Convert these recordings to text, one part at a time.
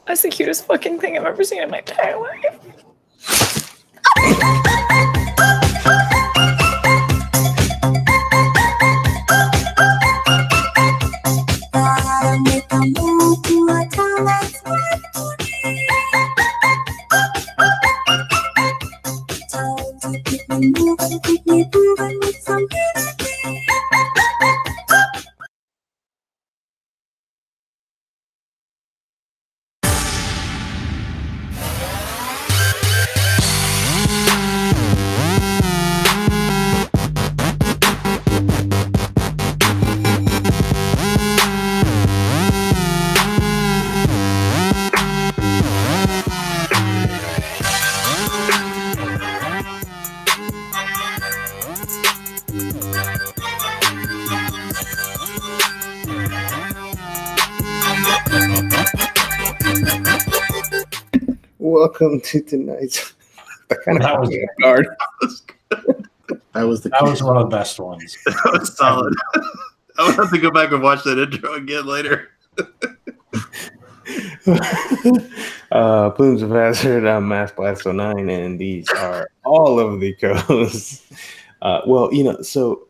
That's the cutest fucking thing I've ever seen in my entire life. Welcome to tonight's. That was guard. That was one of the best ones. That was solid. I would have to go back and watch that intro again later. Plumes of Hazard, I'm Mass Blast 09, and these are all of the co-hosts. So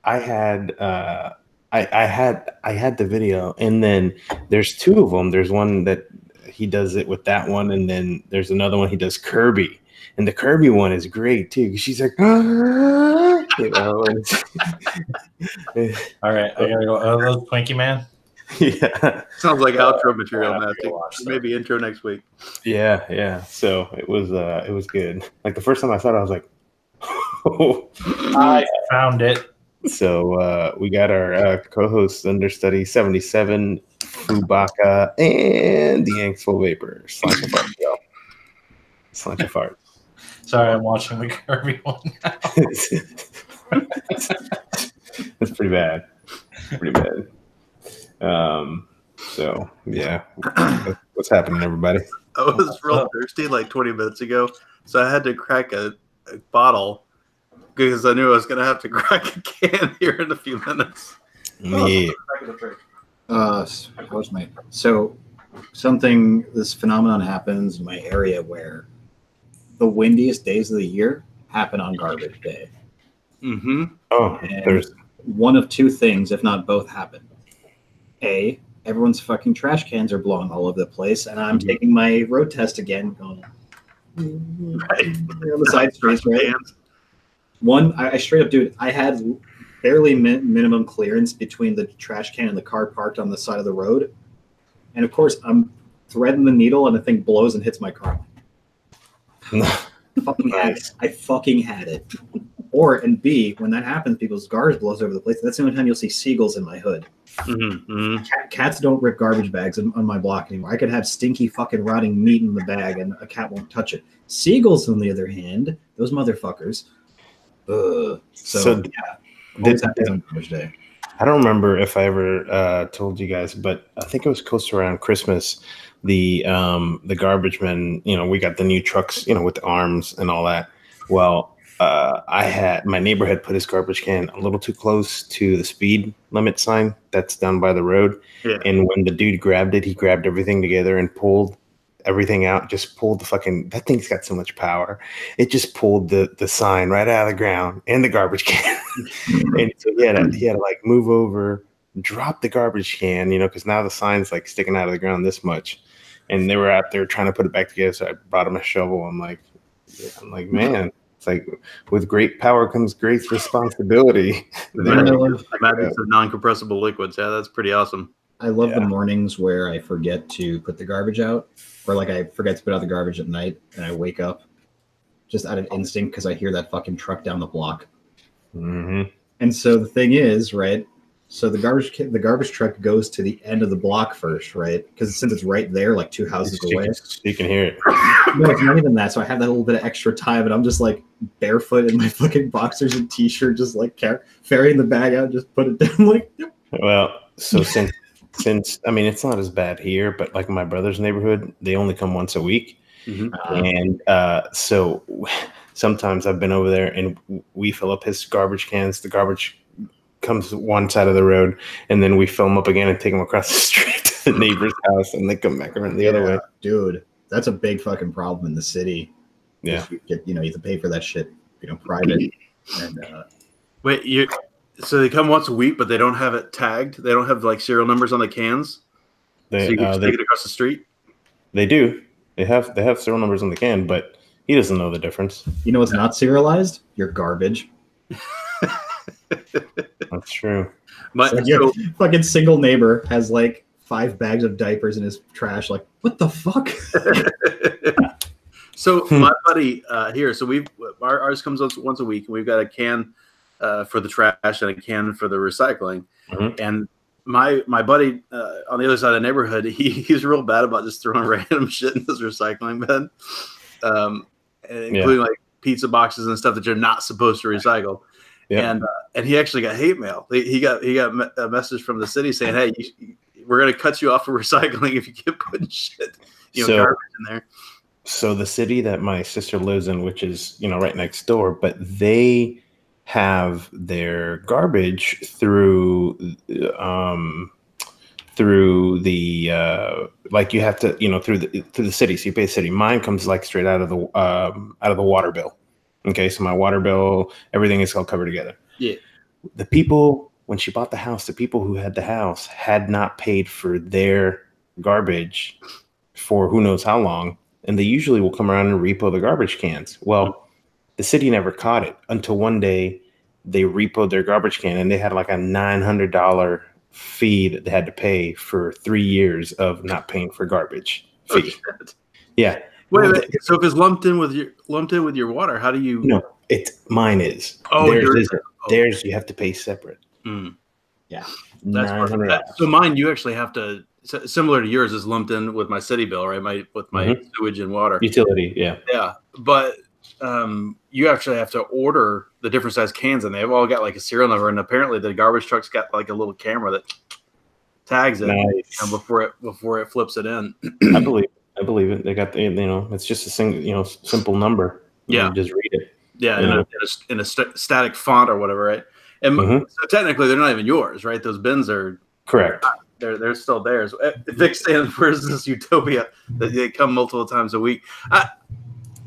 I had the video, and then there's two of them. There's one that he does it with that one, and then there's another one he does Kirby, and the Kirby one is great too. She's like, ah, you know. All right, I gotta go. Twinkie Man. Yeah, sounds like outro material, Matthew. Maybe intro next week. Yeah. So it was good. Like the first time I saw it, I was like, oh. I found it. So we got our co-hosts understudy 77, Fubaka, and the Angstful Vapor. Slanch of fart, yo. Slanch of fart. Sorry, I'm watching the Kirby one now. That's pretty bad. So yeah, what's happening, everybody? I was real thirsty like 20 minutes ago, so I had to crack a bottle because I knew I was going to have to crack a can here in a few minutes. Yeah. This phenomenon happens in my area where the windiest days of the year happen on garbage day. Mm-hmm. Oh, and there's one of two things, if not both, happen. A, everyone's fucking trash cans are blowing all over the place, and I'm taking my road test again, going on the side streets, right? One, I straight up, dude, I had barely minimum clearance between the trash can and the car parked on the side of the road. And of course, I'm threading the needle and the thing blows and hits my car. I fucking had it. And B, when that happens, people's garbage blows over the place. That's the only time you'll see seagulls in my hood. Mm-hmm. Cats don't rip garbage bags on my block anymore. I could have stinky fucking rotting meat in the bag and a cat won't touch it. Seagulls, on the other hand, those motherfuckers. I don't remember if I ever told you guys, but I think it was close to around Christmas. The garbage men, we got the new trucks, with the arms and all that. Well, my neighbor had put his garbage can a little too close to the speed limit sign that's down by the road. Yeah. And when the dude grabbed it, he grabbed everything together and pulled everything out, just pulled that thing's got so much power. It just pulled the sign right out of the ground and the garbage can. And so he had to like move over, drop the garbage can, because now the sign's like sticking out of the ground this much. And they were out there trying to put it back together. So I brought him a shovel. I'm like, man, it's like with great power comes great responsibility. Madness of non-compressible liquids. Yeah, that's pretty awesome. I love the mornings where I forget to put the garbage out, or like I forget to put out the garbage at night, and I wake up just out of instinct because I hear that fucking truck down the block. Mm-hmm. And so the thing is, right? So the garbage truck goes to the end of the block first, right? Because since it's right there, like two houses away, you can hear it. No, it's not even that. So I have that little bit of extra time, and I'm just like barefoot in my fucking boxers and t-shirt, just like ferrying the bag out, just put it down, like. Yep. Well, so since I mean it's not as bad here, but like in my brother's neighborhood, they only come once a week, and so sometimes I've been over there and we fill up his garbage cans. The garbage comes one side of the road, and then we fill them up again and take them across the street. the neighbor's house and they come back around the other way. Dude, that's a big fucking problem in the city. Yeah. You have to pay for that shit, private. And Wait, so they come once a week, but they don't have it tagged? They don't have like serial numbers on the cans? So you can just take it across the street? They do. They have serial numbers on the can, but he doesn't know the difference. You know what's not serialized? Your garbage. That's true. Your fucking single neighbor has like 5 bags of diapers in his trash. Like, what the fuck? So my buddy here, so ours comes once a week, and we've got a can for the trash and a can for the recycling. And my buddy on the other side of the neighborhood, he's real bad about just throwing random shit in his recycling bin, including like pizza boxes and stuff that you're not supposed to recycle. Yeah. And he actually got hate mail. He got a message from the city saying, "Hey, we're going to cut you off for recycling if you keep putting shit, garbage in there." So the city that my sister lives in, which is right next door, but they have their garbage through the like you have to through the city. So you pay the city. Mine comes like straight out of the water bill. Okay, so my water bill, everything is all covered together. Yeah. The people, when she bought the house, the people who had the house had not paid for their garbage for who knows how long. And they usually will come around and repo the garbage cans. Well, the city never caught it until one day they repoed their garbage can, and they had like a $900 fee that they had to pay for 3 years of not paying for garbage fee. Yeah. Wait. So if it's lumped in with your water, how do you? No, mine is. Oh, theirs you have to pay separate. Yeah, that's $900. So mine, you actually have to. Similar to yours, is lumped in with my city bill, right? With my sewage and water utility. Yeah. But you actually have to order the different size cans, and they've all got like a serial number. And apparently, the garbage truck's got like a little camera that tags it before it flips it in. I believe it. They got it's just a single simple number. You just read it. Yeah, in a static font or whatever, right? And so technically, they're not even yours, right? Those bins are correct. They're still theirs. Vic stands for this utopia that they come multiple times a week.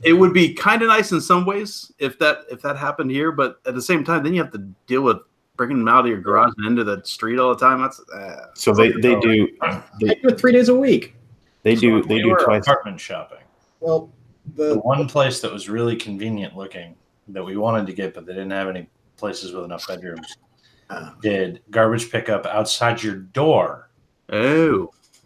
It would be kind of nice in some ways if that happened here, but at the same time, then you have to deal with bringing them out of your garage and into the street all the time. That's so they do it 3 days a week. They do twice. Apartment shopping. Well, the one place that was really convenient looking that we wanted to get, but they didn't have any places with enough bedrooms. Did garbage pickup outside your door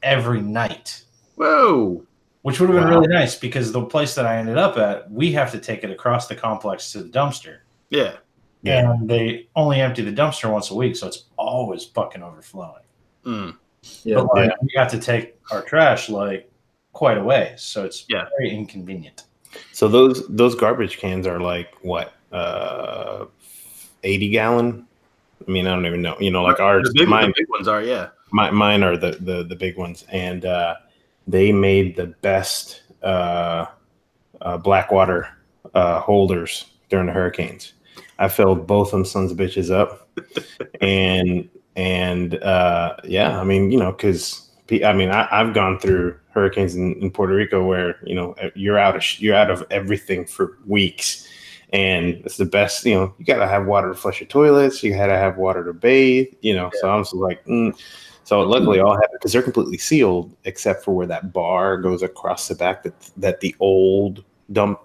every night. Whoa. Which would have been really nice because the place that I ended up at, we have to take it across the complex to the dumpster. Yeah. And they only empty the dumpster once a week, so it's always fucking overflowing. Yeah. But we have to take our trash like quite a ways, so it's very inconvenient. So those garbage cans are like what 80 gallon? I mean, I don't even know. Like ours, the big ones are, mine are the big ones, and they made the best Blackwater holders during the hurricanes. I filled both them sons of bitches up, and I mean, because I've gone through hurricanes in Puerto Rico where you're out of everything for weeks. And it's the best, you got to have water to flush your toilets. You got to have water to bathe, So I was like, So luckily all have it because they're completely sealed except for where that bar goes across the back that the old dump,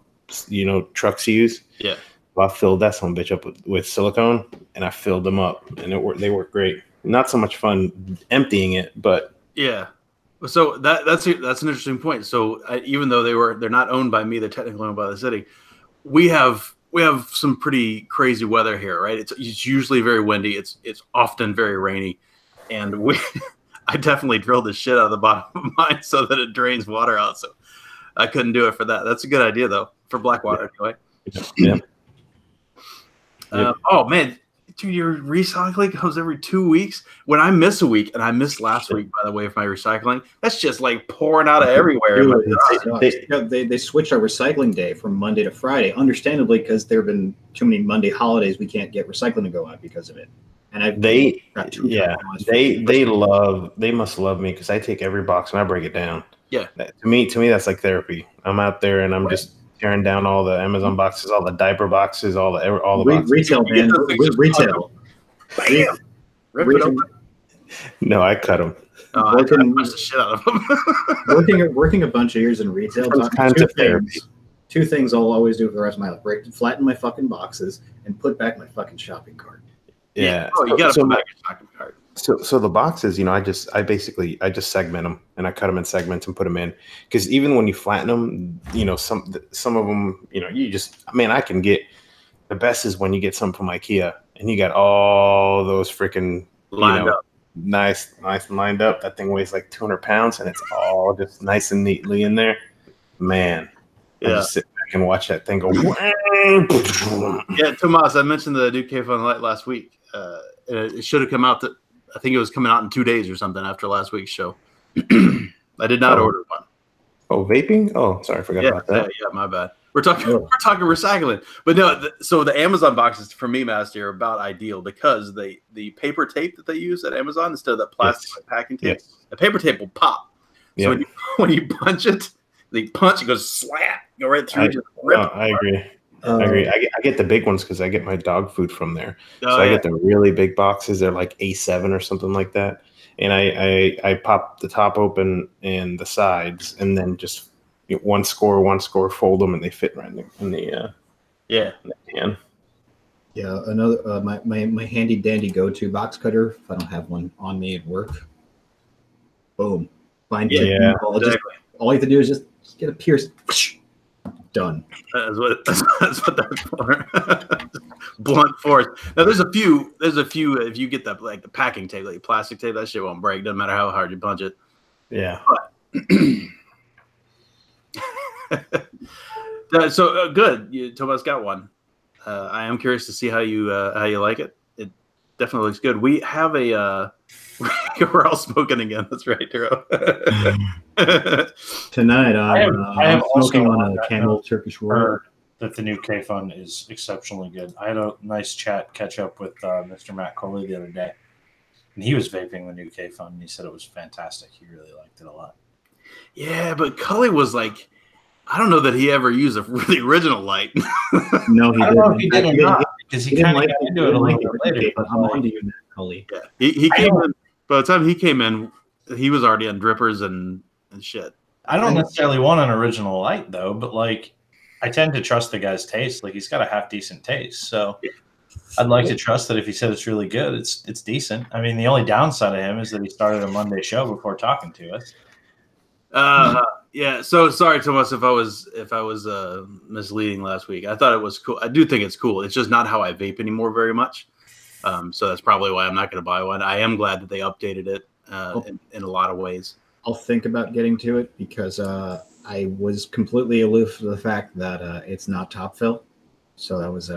trucks use. Yeah. Well, I filled that son of a bitch up with silicone and I filled them up and they work great. Not so much fun emptying it, but. Yeah. So that's an interesting point. So even though they're not owned by me, they're technically owned by the city. We have some pretty crazy weather here, right? It's usually very windy. It's often very rainy, and I definitely drilled the shit out of the bottom of mine so that it drains water out. So I couldn't do it for that. That's a good idea though for Blackwater anyway. Yeah. Oh man, dude, your recycling comes every 2 weeks. When I miss a week, and I missed last week by the way of my recycling, that's just like pouring out of everywhere. They switched our recycling day from Monday to Friday, understandably because there have been too many Monday holidays. We can't get recycling to go out because of it. And I've They got two yeah times. they must love me because I take every box and I break it down. Yeah. To me that's like therapy. I'm out there and I'm just tearing down all the Amazon boxes, all the diaper boxes, all the boxes. Retail, You get man. those things just Retail. Bam! Rip it Retail. open. No, I cut them. I punched the shit out of them. working a bunch of years in retail. Different kinds of therapy. Two things I'll always do for the rest of my life: flatten my fucking boxes and put back my fucking shopping cart. Yeah. Oh, you got to put back your shopping cart. So the boxes, I just segment them and I cut them in segments and put them in, because even when you flatten them, some of them, I can get the best is when you get some from IKEA and you got all those freaking Lined up. nice lined up. That thing weighs like 200 pounds and it's all just nice and neatly in there. Man, I just sit back and watch that thing go. Yeah, Tomas, I mentioned the new K-Fun Light last week. It should have come out. I think it was coming out in 2 days or something after last week's show. I did not order one. Oh, vaping? Oh, sorry, I forgot about that. Yeah, my bad. We're talking recycling, but no. So the Amazon boxes for me, Master, are about ideal because the paper tape that they use at Amazon instead of that plastic packing tape, the paper tape will pop. So when you punch it, it goes slap, go right through. I agree. I agree. I get the big ones because I get my dog food from there. I get the really big boxes. They're like A7 or something like that. And I pop the top open and the sides, and then just one score, fold them, and they fit right in the can. Yeah, another my handy dandy go-to box cutter. If I don't have one on me at work, boom, find all you have to do is just get a pierce. Done. That's what that's for. Blunt force. Now there's a few. If you get that like the packing tape, like plastic tape, that shit won't break. Doesn't matter how hard you punch it. Yeah. So good. Tomas got one. I am curious to see how you like it. It definitely looks good. We have a. We're all smoking again. That's right, Turo. Tonight, I'm smoking on a Camel Turkish roll. That the new K-Fun is exceptionally good. I had a nice catch up with Mr. Matt Coley the other day, and he was vaping the new K-Fun, and he said it was fantastic. He really liked it a lot. Yeah, but Coley was like, I don't know that he ever used a really original light. No, he didn't. He did or not, because he kind of got into it a little bit later. I'm on to you, Matt Coley. Yeah, he came in. By the time he came in, he was already on drippers and shit. I don't necessarily want an original light though, but like I tend to trust the guy's taste. Like he's got a half decent taste, so I'd like to trust that if he said it's really good, it's decent. I mean, the only downside of him is that he started a Monday show before talking to us. Yeah. So sorry, Thomas, if I was misleading last week. I thought it was cool. I do think it's cool. It's just not how I vape anymore very much. So that's probably why I'm not going to buy one. I am glad that they updated it in a lot of ways. I'll think about getting to it because I was completely aloof to the fact that it's not top fill. So that was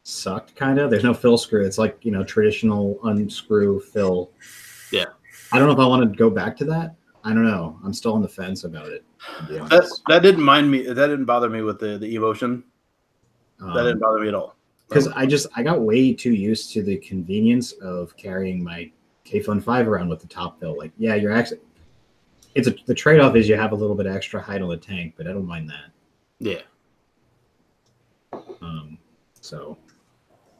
sucked kind of. There's no fill screw. It's like, traditional unscrew fill. Yeah. I don't know if I want to go back to that. I don't know. I'm still on the fence about it. That didn't bother me with the Evotion. That didn't bother me at all. Because I got way too used to the convenience of carrying my K-Fun 5 around with the top fill. Like, yeah, you're actually the trade-off is you have a little bit extra height on the tank, but I don't mind that. Yeah. So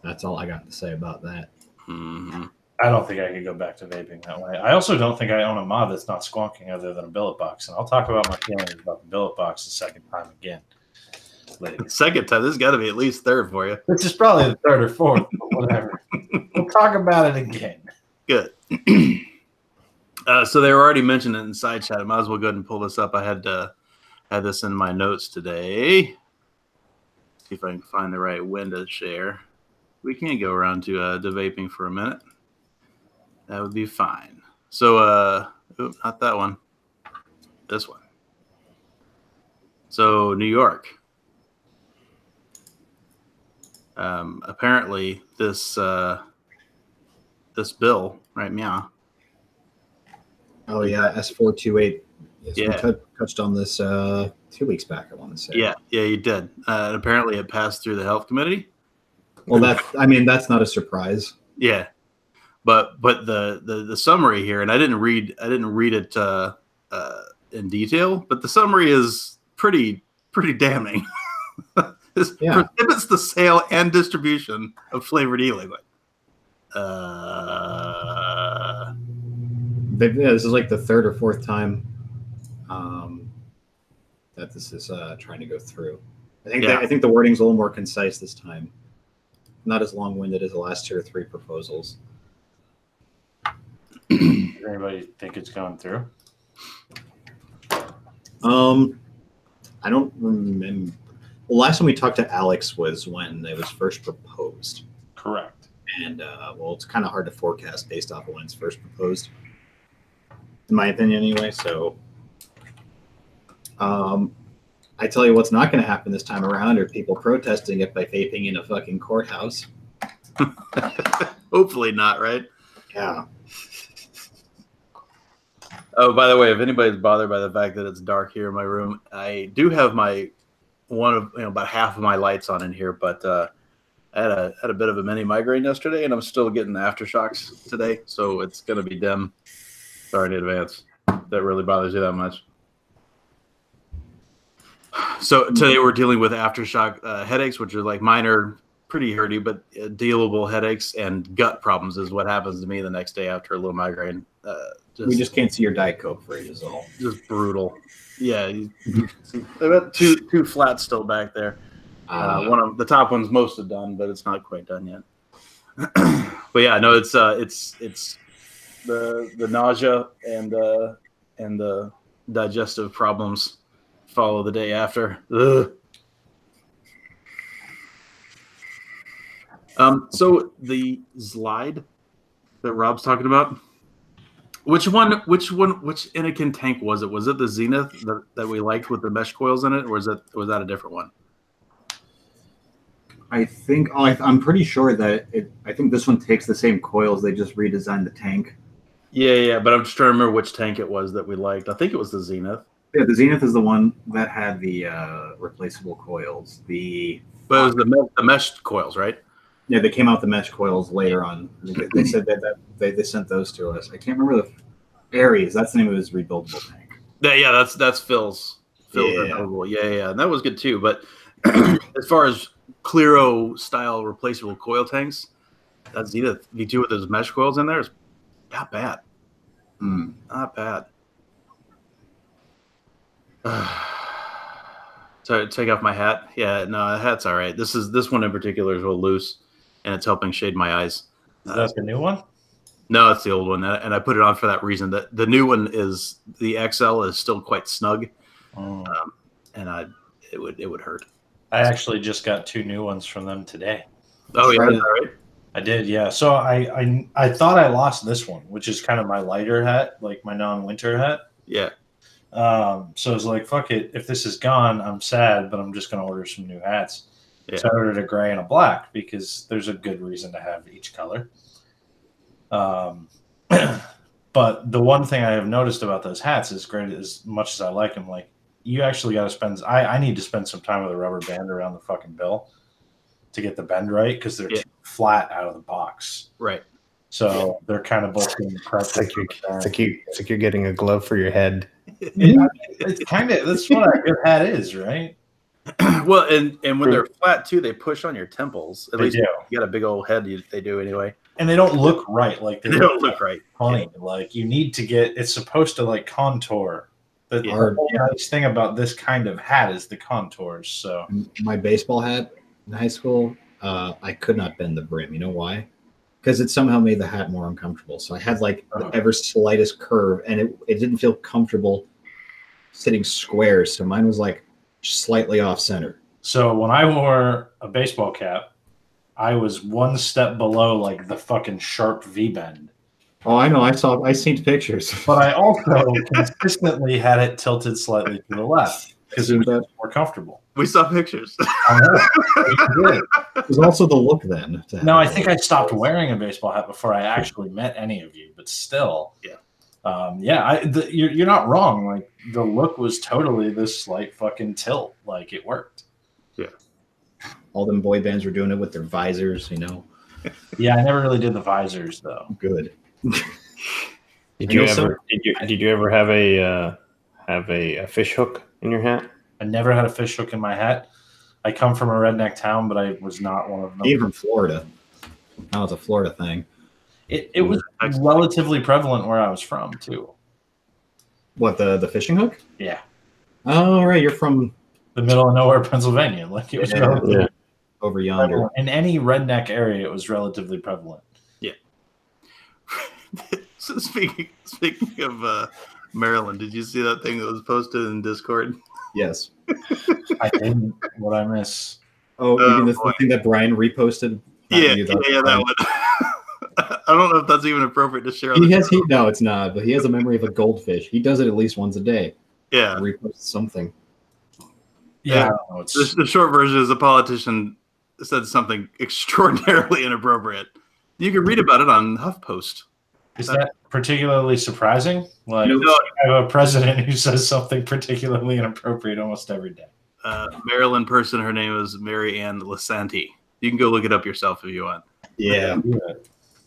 that's all I got to say about that. Mm-hmm. I don't think I could go back to vaping that way. I also don't think I own a mod that's not squonking other than a billet box, and I'll talk about my feelings about the billet box the second time again. Later. Second time, this has got to be at least third for you. This is probably the third or fourth, but whatever. We'll talk about it again. Good. So they were already mentioned it in side chat. I might as well go ahead and pull this up. I had this in my notes today. See if I can find the right window share. We can go around to vaping for a minute. That would be fine. So, not that one. This one. So, New York. Apparently, this bill, right? Meow. Oh yeah, S428. Yes, Yeah. we touched on this 2 weeks back. I want to say. Yeah, you did. Apparently, it passed through the health committee. Well, that's not a surprise. Yeah, but the summary here, and I didn't read it in detail, but the summary is pretty damning. This prohibits the sale and distribution of flavored e-liquid. This is like the third or fourth time that this is trying to go through. I think the wording's a little more concise this time. Not as long-winded as the last 2 or 3 proposals. Does anybody think it's going through? I don't remember. Well, last time we talked to Alex was when it was first proposed. Correct. And, it's kind of hard to forecast based off of when it's first proposed, in my opinion anyway. So I tell you what's not going to happen this time around are people protesting it by vaping in a fucking courthouse. Hopefully not, right? Yeah. Oh, by the way, if anybody's bothered by the fact that it's dark here in my room, I do have about half of my lights on in here, but I had a bit of a mini migraine yesterday, and I'm still getting the aftershocks today, so it's going to be dim. Sorry in advance. That really bothers you that much. So today we're dealing with aftershock headaches, which are like minor, pretty hurty, but dealable headaches, and gut problems is what happens to me the next day after a little migraine. We just can't see your Diet Coke for it is all. Just brutal. Yeah, I've got two flats still back there. One of the top one's mostly done, but it's not quite done yet. But yeah, no, it's the nausea and the digestive problems follow the day after. Ugh. So the slide that Rob's talking about, which Anakin tank was it? Was it the Zenith that we liked with the mesh coils in it, or was that a different one? I think I'm pretty sure that I think this one takes the same coils. They just redesigned the tank. Yeah, but I'm just trying to remember which tank it was that we liked. I think it was the Zenith. Yeah, the Zenith is the one that had the replaceable coils. But it was the mesh coils, right? Yeah, they came out with the mesh coils later on. They said that they sent those to us. I can't remember the Ares. That's the name of his rebuildable tank. Yeah, that's Phil's. Rebuildable. Yeah, and that was good too. But as far as Clearo style replaceable coil tanks, that Zenith V2 with those mesh coils in there is not bad. Not bad. So take off my hat. Yeah, no, the hat's all right. This one in particular is real loose, and it's helping shade my eyes. Is that the new one? No, it's the old one, and I put it on for that reason. That the new one is the XL is still quite snug, and it would hurt. I actually just got 2 new ones from them today. Oh yeah, is that right? I did, yeah. So I thought I lost this one, which is kind of my lighter hat, like my non-winter hat. Yeah. So I was like, fuck it. If this is gone, I'm sad, but I'm just going to order some new hats. Yeah. So I ordered a gray and a black because there's a good reason to have each color. But the one thing I have noticed about those hats is great as much as I like them, like you actually got to spend, I need to spend some time with a rubber band around the fucking bill to get the bend right because they're too flat out of the box. Right. So they're kind of both being prepped. It's like you're getting a glove for your head. It's kind of, that's what a good hat is, right? Well, and when they're flat too, they push on your temples. At least do. You got a big old head. They do anyway. And they don't look right. Like they don't look right. Funny. Yeah. Like you need to get. It's supposed to like contour. The whole nice thing about this kind of hat is the contours. So my baseball hat in high school, I could not bend the brim. You know why? Because it somehow made the hat more uncomfortable. So I had like the ever slightest curve, and it didn't feel comfortable sitting square. So mine was like slightly off center. So when I wore a baseball cap, I was one step below like the fucking sharp V bend. Oh, I know. I seen pictures. But I also consistently had it tilted slightly to the left because it was more comfortable. We saw pictures. It was also the look then. No, I think I stopped wearing a baseball hat before I actually met any of you, but still. Yeah. You're not wrong. Like the look was totally this slight fucking tilt. Like it worked. Yeah. All them boy bands were doing it with their visors, you know. Yeah, I never really did the visors though. Good. Did you ever have a fish hook in your hat? I never had a fish hook in my hat. I come from a redneck town, but I was not one of them. Even from Florida. That was a Florida thing. It was relatively prevalent where I was from too. What, the fishing hook? Yeah. Oh, right. You're from the middle of nowhere, Pennsylvania. Like it was relatively over yonder. prevalent. In any redneck area, it was relatively prevalent. Yeah. So speaking of Maryland, did you see that thing that was posted in Discord? Yes. I didn't. What I miss? Oh, you mean the thing that Brian reposted? Yeah, that one. I don't know if that's even appropriate to share. No, it's not. But he has a memory of a goldfish. He does it at least once a day. Yeah, repost something. Yeah, the short version is a politician said something extraordinarily inappropriate. You can read about it on HuffPost. Is that particularly surprising? Like, I have a president who says something particularly inappropriate almost every day. Maryland person, her name is Mary Ann Lasanti. You can go look it up yourself if you want. Yeah.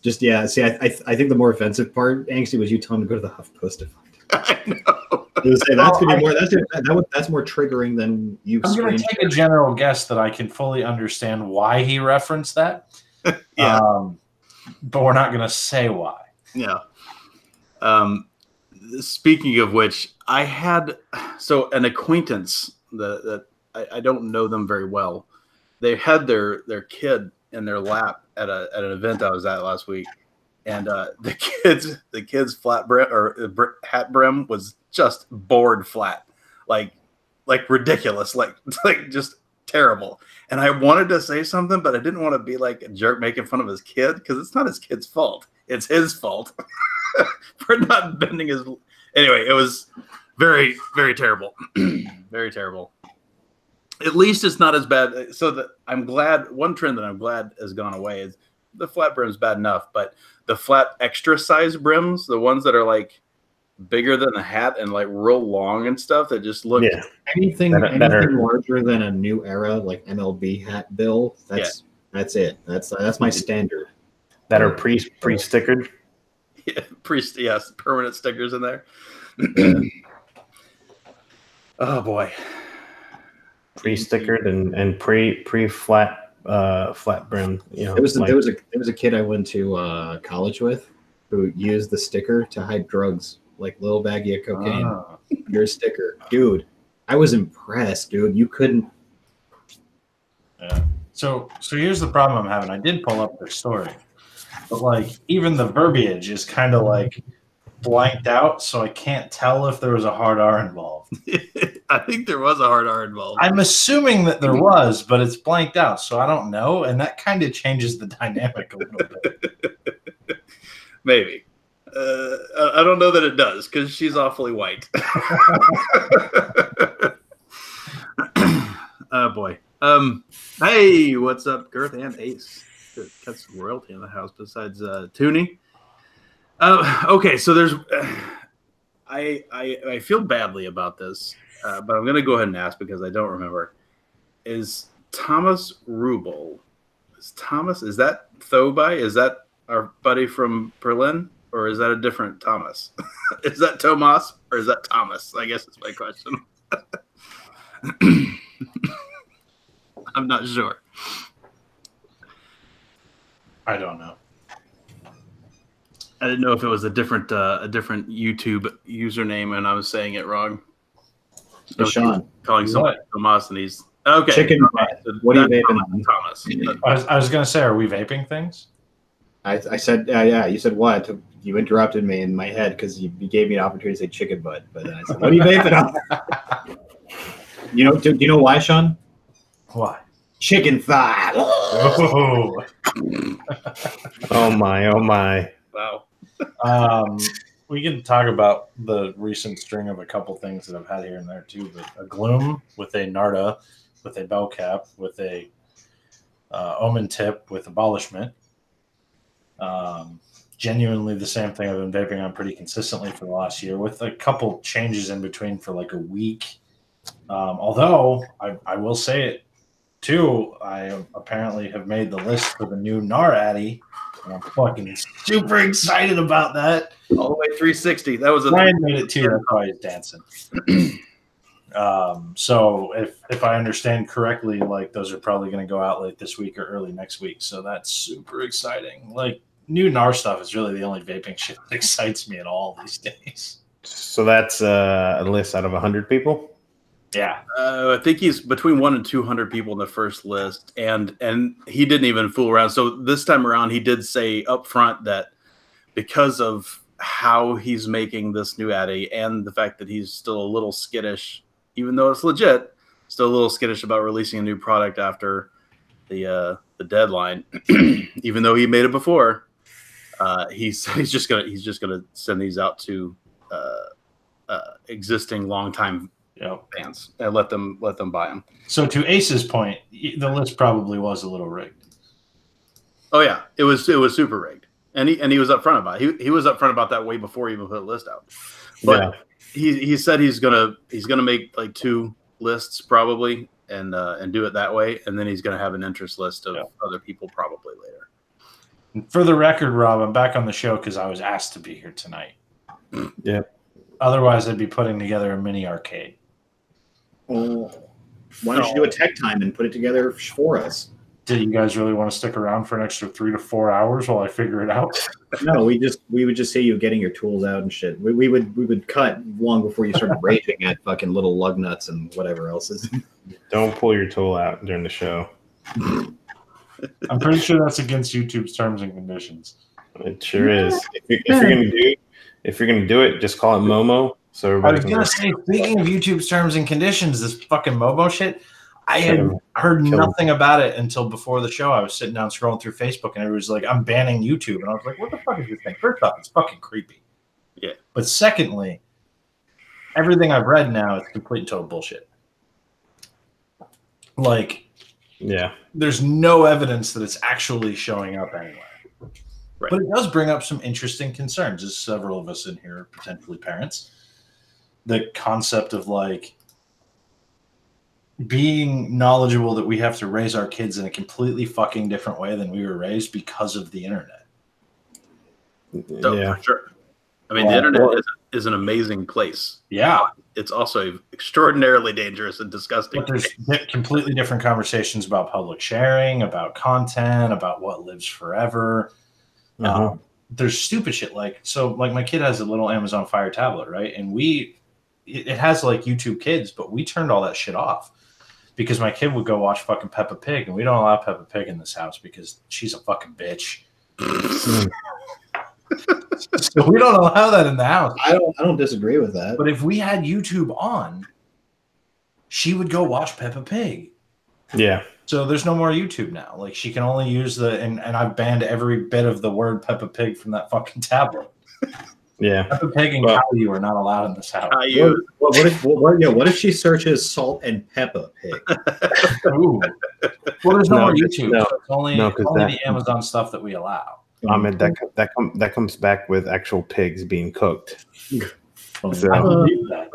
See, I think the more offensive part, Angsty, was you telling him to go to the HuffPost to find it. I know. That's gonna be more. That's more triggering than you. I'm going to take a general guess that I can fully understand why he referenced that. Yeah. But we're not going to say why. Yeah. Speaking of which, I had an acquaintance that I don't know them very well. They had their kid in their lap at an event I was at last week, and the kid's flat brim or hat brim was just bored flat, like ridiculous, like just terrible. And I wanted to say something, but I didn't want to be like a jerk making fun of his kid because it's not his kid's fault. It's his fault for not bending his. Anyway, it was very, very terrible. Very terrible. At least it's not as bad. So I'm glad. One trend that I'm glad has gone away is the flat brim's bad enough, but the flat extra size brims, the ones that are like bigger than a hat and like real long and stuff, that just look anything larger than a new era like MLB hat bill. That's it. That's my standard. That are pre-stickered. Yeah, permanent stickers in there. Oh boy. Pre-stickered and pre-flat flat brim. You know, there was a kid I went to college with who used the sticker to hide drugs, like little baggie of cocaine. Your sticker, dude. I was impressed, dude. You couldn't. Yeah. So here's the problem I'm having. I did pull up their story, but like even the verbiage is kind of like blanked out, so I can't tell if there was a hard R involved. I think there was a hard R involved. I'm assuming that there was, but it's blanked out, so I don't know, and that kind of changes the dynamic a little bit. Maybe. I don't know that it does because she's awfully white. Oh boy. Hey, what's up, Girth and Ace? Got some royalty in the house besides Toonie. Okay, so there's. I feel badly about this, but I'm going to go ahead and ask because I don't remember. Is Thomas Rubel? Is that Thobai? Is that our buddy from Berlin? Or is that a different Thomas? Is that Tomas or is that Thomas? I guess is my question. I'm not sure. I don't know. I didn't know if it was a different YouTube username and I was saying it wrong. So Sean calling someone Tomas and he's okay. Chicken. What are you vaping on? Thomas. I was going to say, are we vaping things? I said, yeah. You said what? You interrupted me in my head because you gave me an opportunity to say chicken butt. But then I said, what are you vaping on? Do you know why, Sean? Why? Chicken thigh. Oh. Oh my. Wow. We can talk about the recent string of a couple things that I've had here and there too. But a Gloom with a Narda, with a bell cap, with a Omen tip, with abolishment. Genuinely the same thing I've been vaping on pretty consistently for the last year, with a couple changes in between for like a week. Although I will say it 2, I apparently have made the list for the new NAR Addy, and I'm fucking super excited about that. All the way 360. That was a Ryan made it too. That's why he's dancing. So if I understand correctly, like those are probably going to go out late this week or early next week. So that's super exciting. Like new NAR stuff is really the only vaping shit that excites me at all these days. So that's a list out of 100 people. Yeah, I think he's between 100 and 200 people in the first list, and he didn't even fool around. So this time around, he did say up front that because of how he's making this new Addy and the fact that he's still a little skittish, even though it's legit, still a little skittish about releasing a new product after the deadline, even though he made it before. He's just gonna send these out to existing longtime fans and let them buy them. So to Ace's point, the list probably was a little rigged. Oh yeah, it was super rigged, and he was upfront about it. He was upfront about that way before he even put a list out. But he said he's gonna make like 2 lists probably and do it that way, and then he's gonna have an interest list of other people probably later. And for the record, Rob, I'm back on the show because I was asked to be here tonight. Yeah. Otherwise, I'd be putting together a mini arcade. Oh, why don't you do a tech time and put it together for us? Did you guys really want to stick around for an extra 3 to 4 hours while I figure it out? No, we would just see you getting your tools out and shit. We would cut long before you started raging at fucking little lug nuts and whatever else is. Don't pull your tool out during the show. I'm pretty sure that's against YouTube's terms and conditions. It sure is. If you're gonna do it, just call it Momo. So everybody. I was gonna say, speaking of YouTube's terms and conditions, this fucking Momo shit. I had heard nothing about it until before the show. I was sitting down scrolling through Facebook, and everybody was like, "I'm banning YouTube," and I was like, "What the fuck is this thing?" First off, it's fucking creepy. Yeah. But secondly, everything I've read now is complete and total bullshit. Like, yeah, there's no evidence that it's actually showing up anywhere. Right. But it does bring up some interesting concerns, as several of us in here are potentially parents. The concept of like being knowledgeable that we have to raise our kids in a completely fucking different way than we were raised because of the internet. So, yeah, for sure. I mean, the internet is an amazing place. Yeah. It's also extraordinarily dangerous and disgusting. But there's completely different conversations about public sharing, about content, about what lives forever. There's stupid shit like my kid has a little Amazon Fire tablet, right? And it has like YouTube Kids, but we turned all that shit off because my kid would go watch fucking Peppa Pig, and we don't allow Peppa Pig in this house because she's a fucking bitch. So we don't allow that in the house. I don't disagree with that. But if we had YouTube on, she would go watch Peppa Pig. Yeah. So there's no more YouTube now. Like she can only use and I've banned every bit of the word Peppa Pig from that fucking tablet. Yeah. Peppa Pig and Caillou are not allowed in this house. What if she searches salt and Peppa Pig? Ooh. Well, there's no more YouTube. No, so it's only the Amazon stuff that we allow. Ahmed, that comes back with actual pigs being cooked. So, I believe that.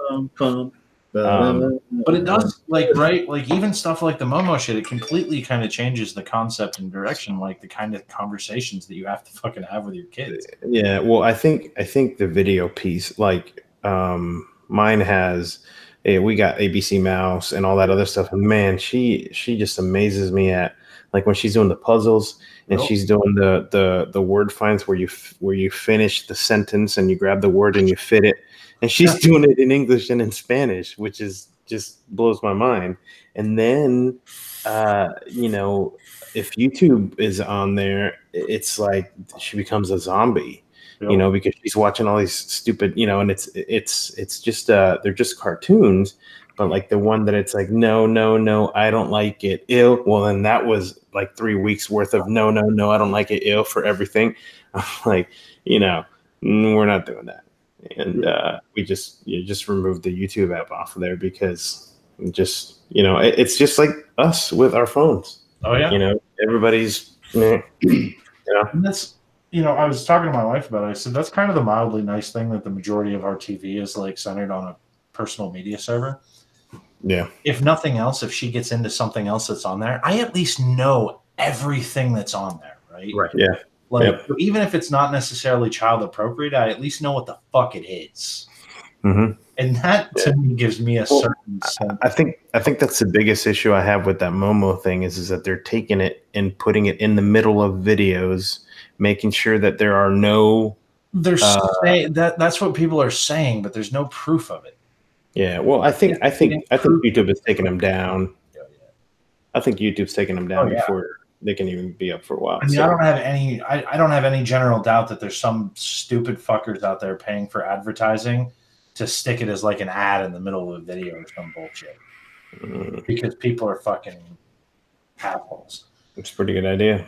But it does, right? Like even stuff like the Momo shit, it completely kind of changes the concept and direction, like the kind of conversations that you have to fucking have with your kids. Yeah, well, I think the video piece, like mine has, we got ABC Mouse and all that other stuff, and man, she just amazes me at like when she's doing the puzzles and she's doing the word finds where you finish the sentence and you grab the word and you fit it. And she's doing it in English and in Spanish, which is just blows my mind. And then, if YouTube is on there, it's like she becomes a zombie, because she's watching all these stupid, and it's just they're just cartoons. But like the one that it's like, no, I don't like it. Ew. Well, then that was like 3 weeks worth of no, I don't like it. Ew for everything. I'm like, we're not doing that. And we just removed the YouTube app off of there because it's just like us with our phones. Oh yeah, everybody's And that's I was talking to my wife about it. I said that's kind of the mildly nice thing that the majority of our TV is like centered on a personal media server. Yeah. If nothing else, if she gets into something else that's on there, I at least know everything that's on there, right? Right. Yeah. Like, Yep. even if it's not necessarily child appropriate, I at least know what the fuck it is. Mm-hmm. And that to me gives me a Well, certain sense. I think that's the biggest issue I have with that Momo thing is that they're taking it and putting it in the middle of videos, making sure that there are no. They're saying that's what people are saying, but there's no proof of it. Yeah, well, I think YouTube is taking them down. I think YouTube's taking them down before they can even be up for a while. I mean, I don't have any general doubt that there's some stupid fuckers out there paying for advertising to stick it as like an ad in the middle of a video or some bullshit. Because people are fucking assholes. It's a pretty good idea.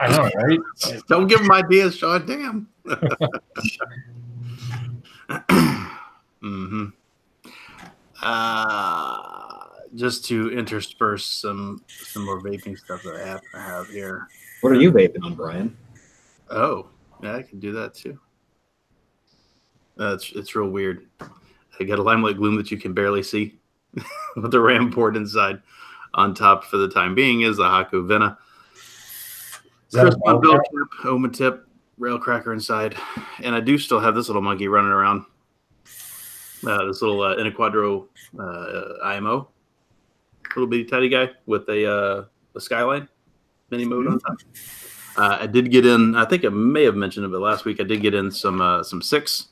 I know, right? Don't give them ideas, Sean. Damn. Mm-hmm. Just to intersperse some more vaping stuff that I have here. What are you vaping on, Brian? Oh, yeah, I can do that too. It's real weird. I got a limelight gloom that you can barely see with the RAM port inside. On top, for the time being, is the Haku Vena. Crisp on bell cap, Oma tip, rail cracker inside, and I do still have this little monkey running around. This little Inaquadro IMO, little bitty teddy guy with a Skyline mini mode on top. I did get in. I think I may have mentioned it, but last week I did get in some 6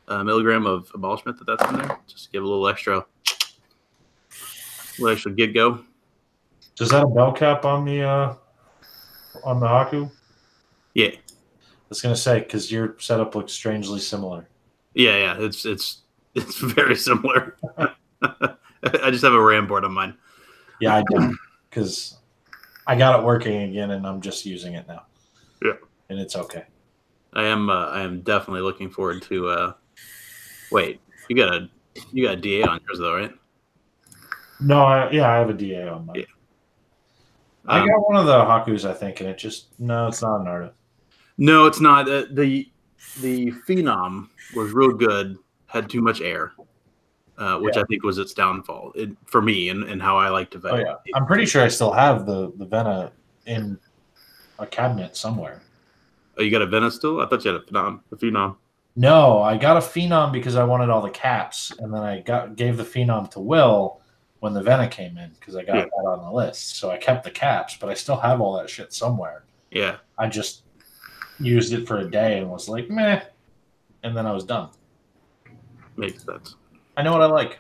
milligram of abolishment that's in there, just to give a little extra get go. Does that a bell cap on the Haku? Yeah, I was gonna say because your setup looks strangely similar. Yeah, it's very similar. I just have a RAM board on mine. Yeah, I do because I got it working again, and I'm just using it now. Yeah, and it's okay. I am definitely looking forward to. Wait, you got a DA on yours though, right? No, I have a DA on mine. Yeah. I got one of the Hakus, I think, and it's not an Arta. No, it's not. The Phenom was real good. Had too much air, which I think was its downfall for me and how I like to vape. Oh yeah, I'm pretty sure I still have the Vena in a cabinet somewhere. Oh, you got a Vena still? I thought you had a Phenom. No, I got a Phenom because I wanted all the caps, and then I gave the Phenom to Will when the Vena came in because I got that on the list. So I kept the caps, but I still have all that shit somewhere. Yeah, I just used it for a day and was like, meh, and then I was done. Makes sense. I know what I like.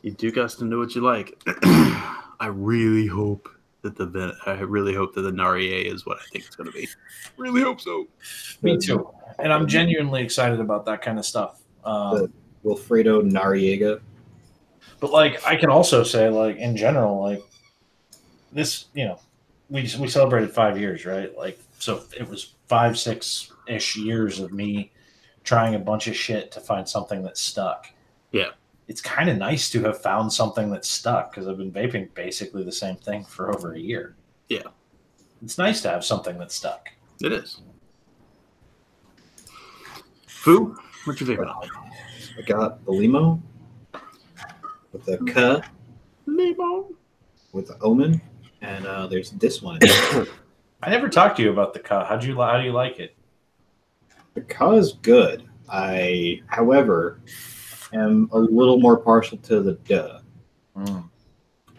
You do got to know what you like. I really hope that the Narie is what I think it's going to be. Really hope so. Me too. And I'm genuinely excited about that kind of stuff. The Wilfredo Noriega. But like, I can also say, like, in general, like this, we celebrated 5 years, right? Like, so it was 5-6-ish years of me trying a bunch of shit to find something that stuck. Yeah. It's kind of nice to have found something that stuck because I've been vaping basically the same thing for over a year. Yeah. It's nice to have something that stuck. It is. Foo, what's your favorite? I got the Limo with the K. Limo. With the Omen. And there's this one. I never talked to you about the K. How do you like it? The K is good. I, however, am a little more partial to the Duh.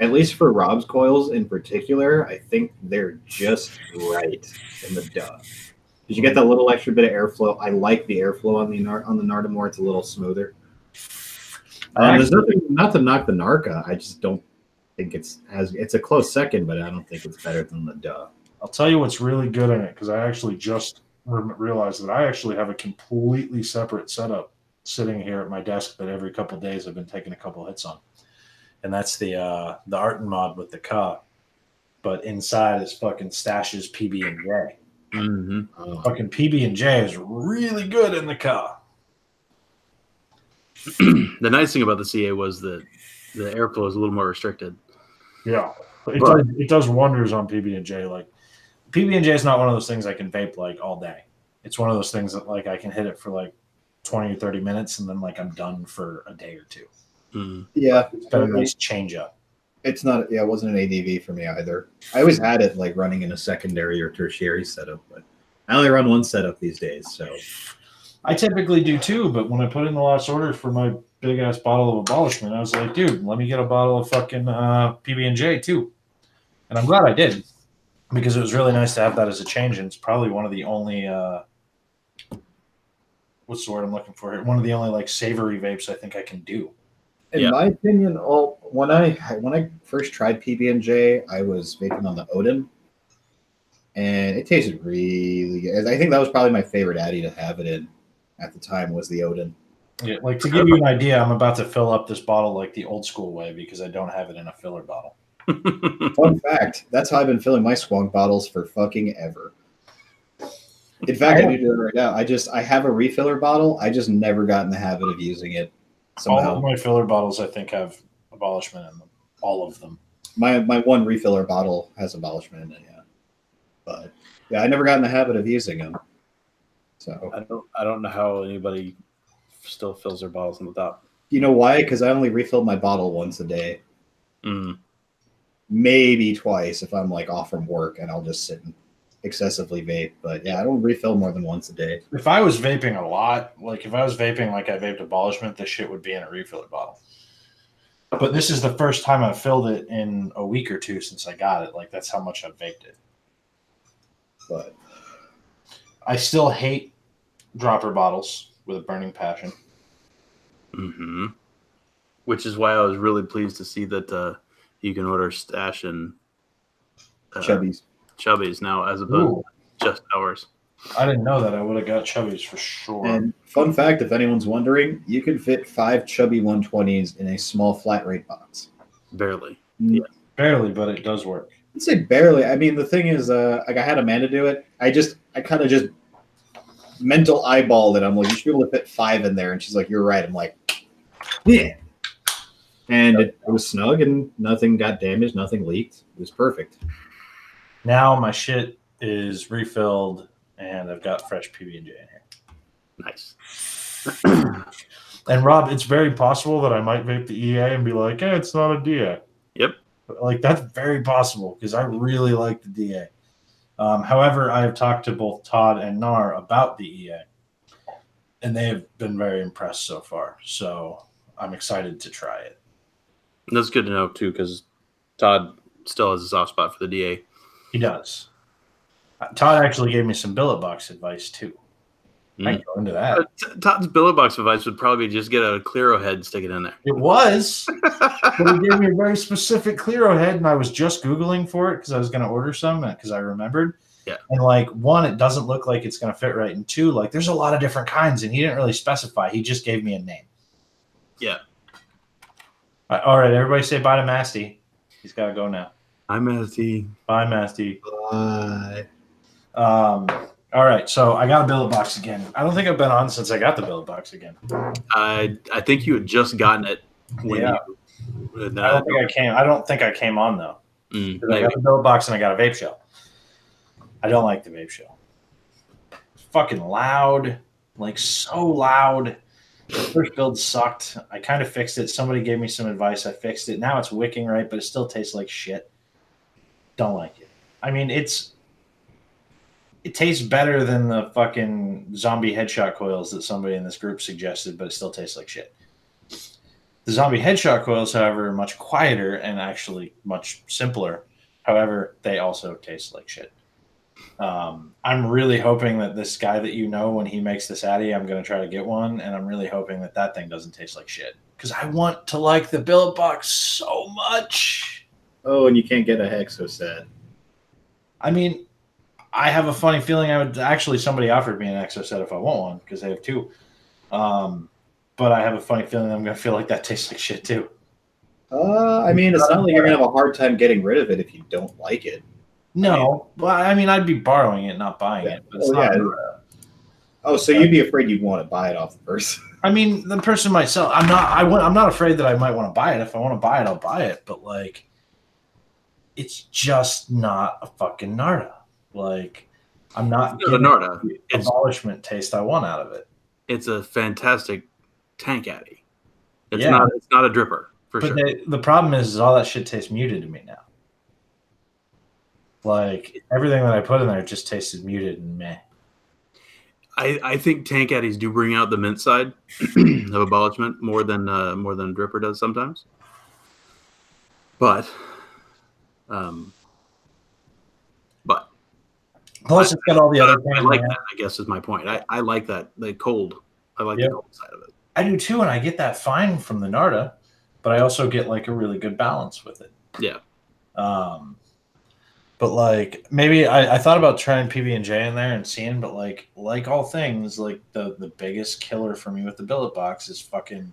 At least for Rob's coils in particular, I think they're just right in the Duh. Because you get that little extra bit of airflow. I like the airflow on the Nardamore. It's a little smoother. There's nothing, not to knock the Narca. I just don't think it's a close second, but I don't think it's better than the Duh. I'll tell you what's really good in it because I actually just realized that I actually have a completely separate setup sitting here at my desk that every couple of days I've been taking a couple hits on, and that's the Art and Mod with the K. But inside is fucking Stash's PB and J. Mm-hmm. Fucking PB and J is really good in the K. The nice thing about the CA was that the airflow is a little more restricted. Yeah, it does wonders on PB and J. Like PB and J is not one of those things I can vape like all day. It's one of those things that like I can hit it for like 20 or 30 minutes and then like I'm done for a day or two. Yeah, It's been a nice change up. it's not. Yeah, it wasn't an ADV for me either. I always had it like running in a secondary or tertiary setup, but I only run one setup these days. So I typically do too, but when I put in the last order for my big ass bottle of abolishment, I was like, dude, let me get a bottle of fucking PB&J too. And I'm glad I did, because it was really nice to have that as a change. And it's probably one of the only what's the word I'm looking for here? One of the only like savory vapes I think I can do. in my opinion, when I first tried PB&J, I was vaping on the Odin, and it tasted really good. I think that was probably my favorite Addy to have it in at the time was the Odin. Yeah, like to give you an idea, I'm about to fill up this bottle like the old school way because I don't have it in a filler bottle. Fun fact, that's how I've been filling my Squonk bottles for fucking ever. In fact, I need to do it right now. I have a refiller bottle. I just never got in the habit of using it somehow. All of my filler bottles, I think, have abolishment in them. All of them. My one refiller bottle has abolishment in it, yeah. But yeah, I never got in the habit of using them. So I don't know how anybody still fills their bottles on the top. you know why? Because I only refill my bottle once a day. Maybe twice if I'm like off from work and I'll just sit and excessively vape. But yeah, I don't refill more than once a day. If I was vaping a lot, like if I was vaping like I vaped abolishment, this shit would be in a refiller bottle. But this is the first time I've filled it in a week or two since I got it. Like that's how much I've vaped it. But I still hate dropper bottles with a burning passion. Which is why I was really pleased to see that you can order stash and Chubbies now as opposed to just ours. I didn't know that. I would have got Chubbies for sure. And fun fact, if anyone's wondering, you can fit 5 Chubby 120s in a small flat rate box. Barely. Yeah. Barely, but it does work. I'd say barely. I mean, the thing is, like I had Amanda do it. I kind of just mental eyeballed it. I'm like, you should be able to fit 5 in there. And she's like, you're right. I'm like, yeah. And it was snug and nothing got damaged. Nothing leaked. It was perfect. Now my shit is refilled and I've got fresh PB&J in here. Nice. And Rob, it's very possible that I might vape the EA and be like, hey, it's not a DA. Yep. Like that's very possible because I really like the DA. However, I have talked to both Todd and Nar about the EA, and they have been very impressed so far. So I'm excited to try it. That's good to know too, because Todd still has a soft spot for the DA. He does. Todd actually gave me some billet box advice too. I can go into that. Todd's billet box advice would probably just get a Clearo head and stick it in there. It was, but he gave me a very specific Clearo head, and I was just Googling for it because I was going to order some because I remembered. Yeah. And like 1, it doesn't look like it's going to fit right, and 2, like there's a lot of different kinds, and he didn't really specify. He just gave me a name. Yeah. All right, everybody say bye to Masty. He's got to go now. Bye, Masty. Bye, Masty. Bye. All right, so I got a billet box again. I don't think I've been on since I got the billet box again. I think you had just gotten it. When I don't think I came on though. I got the billet box and I got a vape shell. I don't like the vape shell. It's fucking loud, like so loud. The first build sucked. I kind of fixed it. Somebody gave me some advice. I fixed it. Now it's wicking right, but it still tastes like shit. Don't like it. I mean, it tastes better than the fucking zombie headshot coils that somebody in this group suggested, but it still tastes like shit. The zombie headshot coils, however, are much quieter and actually much simpler. However, they also taste like shit. I'm really hoping that this guy that you know, when he makes this Addy, I'm going to try to get one, and I'm really hoping that that thing doesn't taste like shit. Because I want to like the billet box so much. Oh, and you can't get a Hexo set. I mean, I have a funny feeling I would actually, somebody offered me an Exo set if I want one because they have 2. But I have a funny feeling I'm going to feel like that tastes like shit too. I mean, it's not like you're going to have a hard time getting rid of it if you don't like it. No, but I mean, I'd be borrowing it, not buying it. But it's not. So you'd be afraid you'd want to buy it off the person. I mean, the person might sell. I'm not afraid that I might want to buy it. If I want to buy it, I'll buy it. But like, it's just not a fucking Narda. Like, I'm not getting the abolishment taste I want out of it. It's a fantastic tank Addy. It's Yeah. not. It's not a dripper for But sure. the problem is all that shit tastes muted to me now. Like everything that I put in there just tasted muted and meh. I think tank addies do bring out the mint side of abolishment more than dripper does sometimes. But Plus, it's got all the other. I like that. I guess is my point. I like that the cold. I like the cold side of it. I do too, and I get that fine from the Narda, but I also get like a really good balance with it. Yeah. But like maybe I thought about trying PB&J in there and seeing, but like all things, like the biggest killer for me with the billet box is fucking.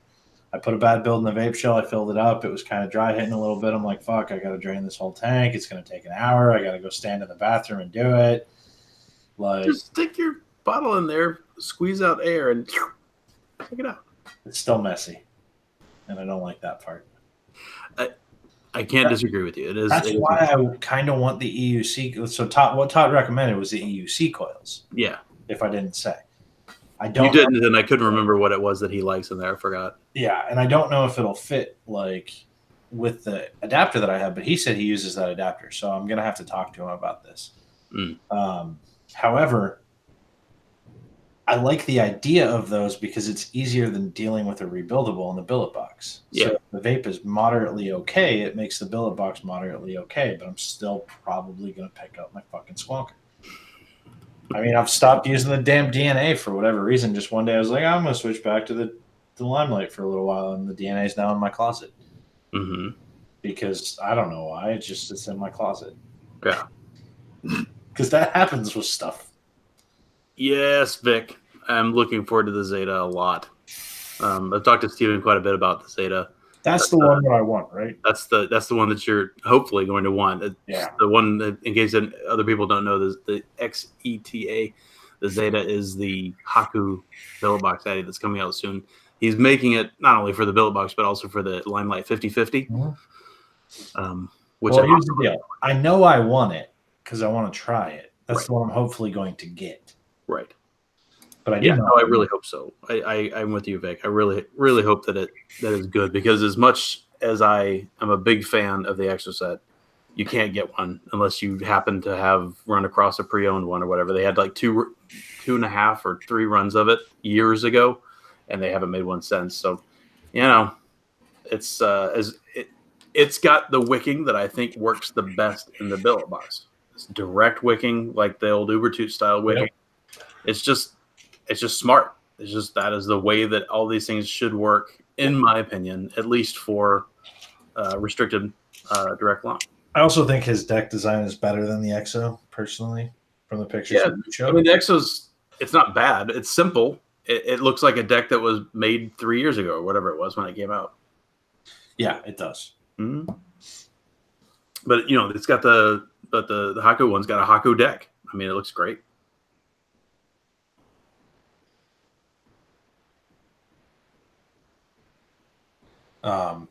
I put a bad build in the vape shell. I filled it up. It was kind of dry hitting a little bit. I'm like, fuck, I got to drain this whole tank. It's going to take an hour. I got to go stand in the bathroom and do it. Like, just stick your bottle in there, squeeze out air, and take it out. It's still messy, and I don't like that part. I can't disagree with you. It is. That's why I kind of want the EUC. So what Todd recommended was the EUC coils. Yeah. If I didn't say, I don't. You didn't, and I couldn't remember what it was that he likes in there. I forgot. Yeah, and I don't know if it'll fit like with the adapter that I have, but he said he uses that adapter, so I'm gonna have to talk to him about this. However, I like the idea of those because it's easier than dealing with a rebuildable in the billet box. Yeah. So if the vape is moderately okay, it makes the billet box moderately okay, but I'm still probably going to pick up my fucking squonker. I mean, I've stopped using the damn DNA for whatever reason. Just one day I was like, I'm going to switch back to the Limelight for a little while, and the DNA is now in my closet. Mm-hmm. Because I don't know why. It's in my closet. Yeah. Because that happens with stuff. Yes, Vic. I'm looking forward to the Zeta a lot. I've talked to Steven quite a bit about the Zeta. That's the one that I want, right? That's the one that you're hopefully going to want. It's the one that, in case other people don't know, the XETA, the Zeta is the Haku billet box addy that's coming out soon. He's making it not only for the billet box, but also for the Limelight 5050. Mm-hmm. Which well, here's the deal. I know I want it because I want to try it. That's the one I'm hopefully going to get. Right. But I I really hope so. I'm with you, Vic. I really, really hope that is good, because as much as I am a big fan of the Exoset, you can't get one unless you happen to have run across a pre-owned one or whatever. They had like two and a half or 3 runs of it years ago, and they haven't made one since. So, it's it's got the wicking that I think works the best in the billet box. It's direct wicking, like the old Ubertute style wicking. Yep. It's just smart. It's just that is the way that all these things should work, in my opinion, at least for restricted direct long. I also think his deck design is better than the EXO, personally, from the pictures that you showed. I mean, the EXO's, it's not bad. It's simple. It looks like a deck that was made 3 years ago or whatever it was when it came out. Yeah, it does. Mm-hmm. But, it's got the Haku one's got a Haku deck. I mean, it looks great.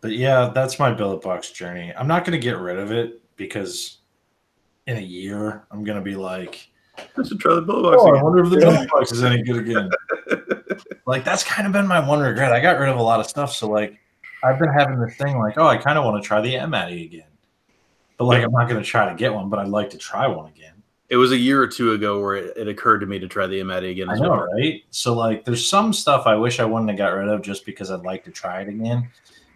But yeah, that's my billet box journey. I'm not going to get rid of it because in a year I'm going to be like, I should try the billet box again. I wonder if the billet box is any good again. Like, that's kind of been my one regret. I got rid of a lot of stuff. So like, I've been having this thing like, I kind of want to try the M-Addy again. But like, I'm not going to try to get one, but I'd like to try one again. It was a year or two ago where it occurred to me to try the M-Addy again. I know, right? So like, there's some stuff I wish I wouldn't have got rid of just because I'd like to try it again.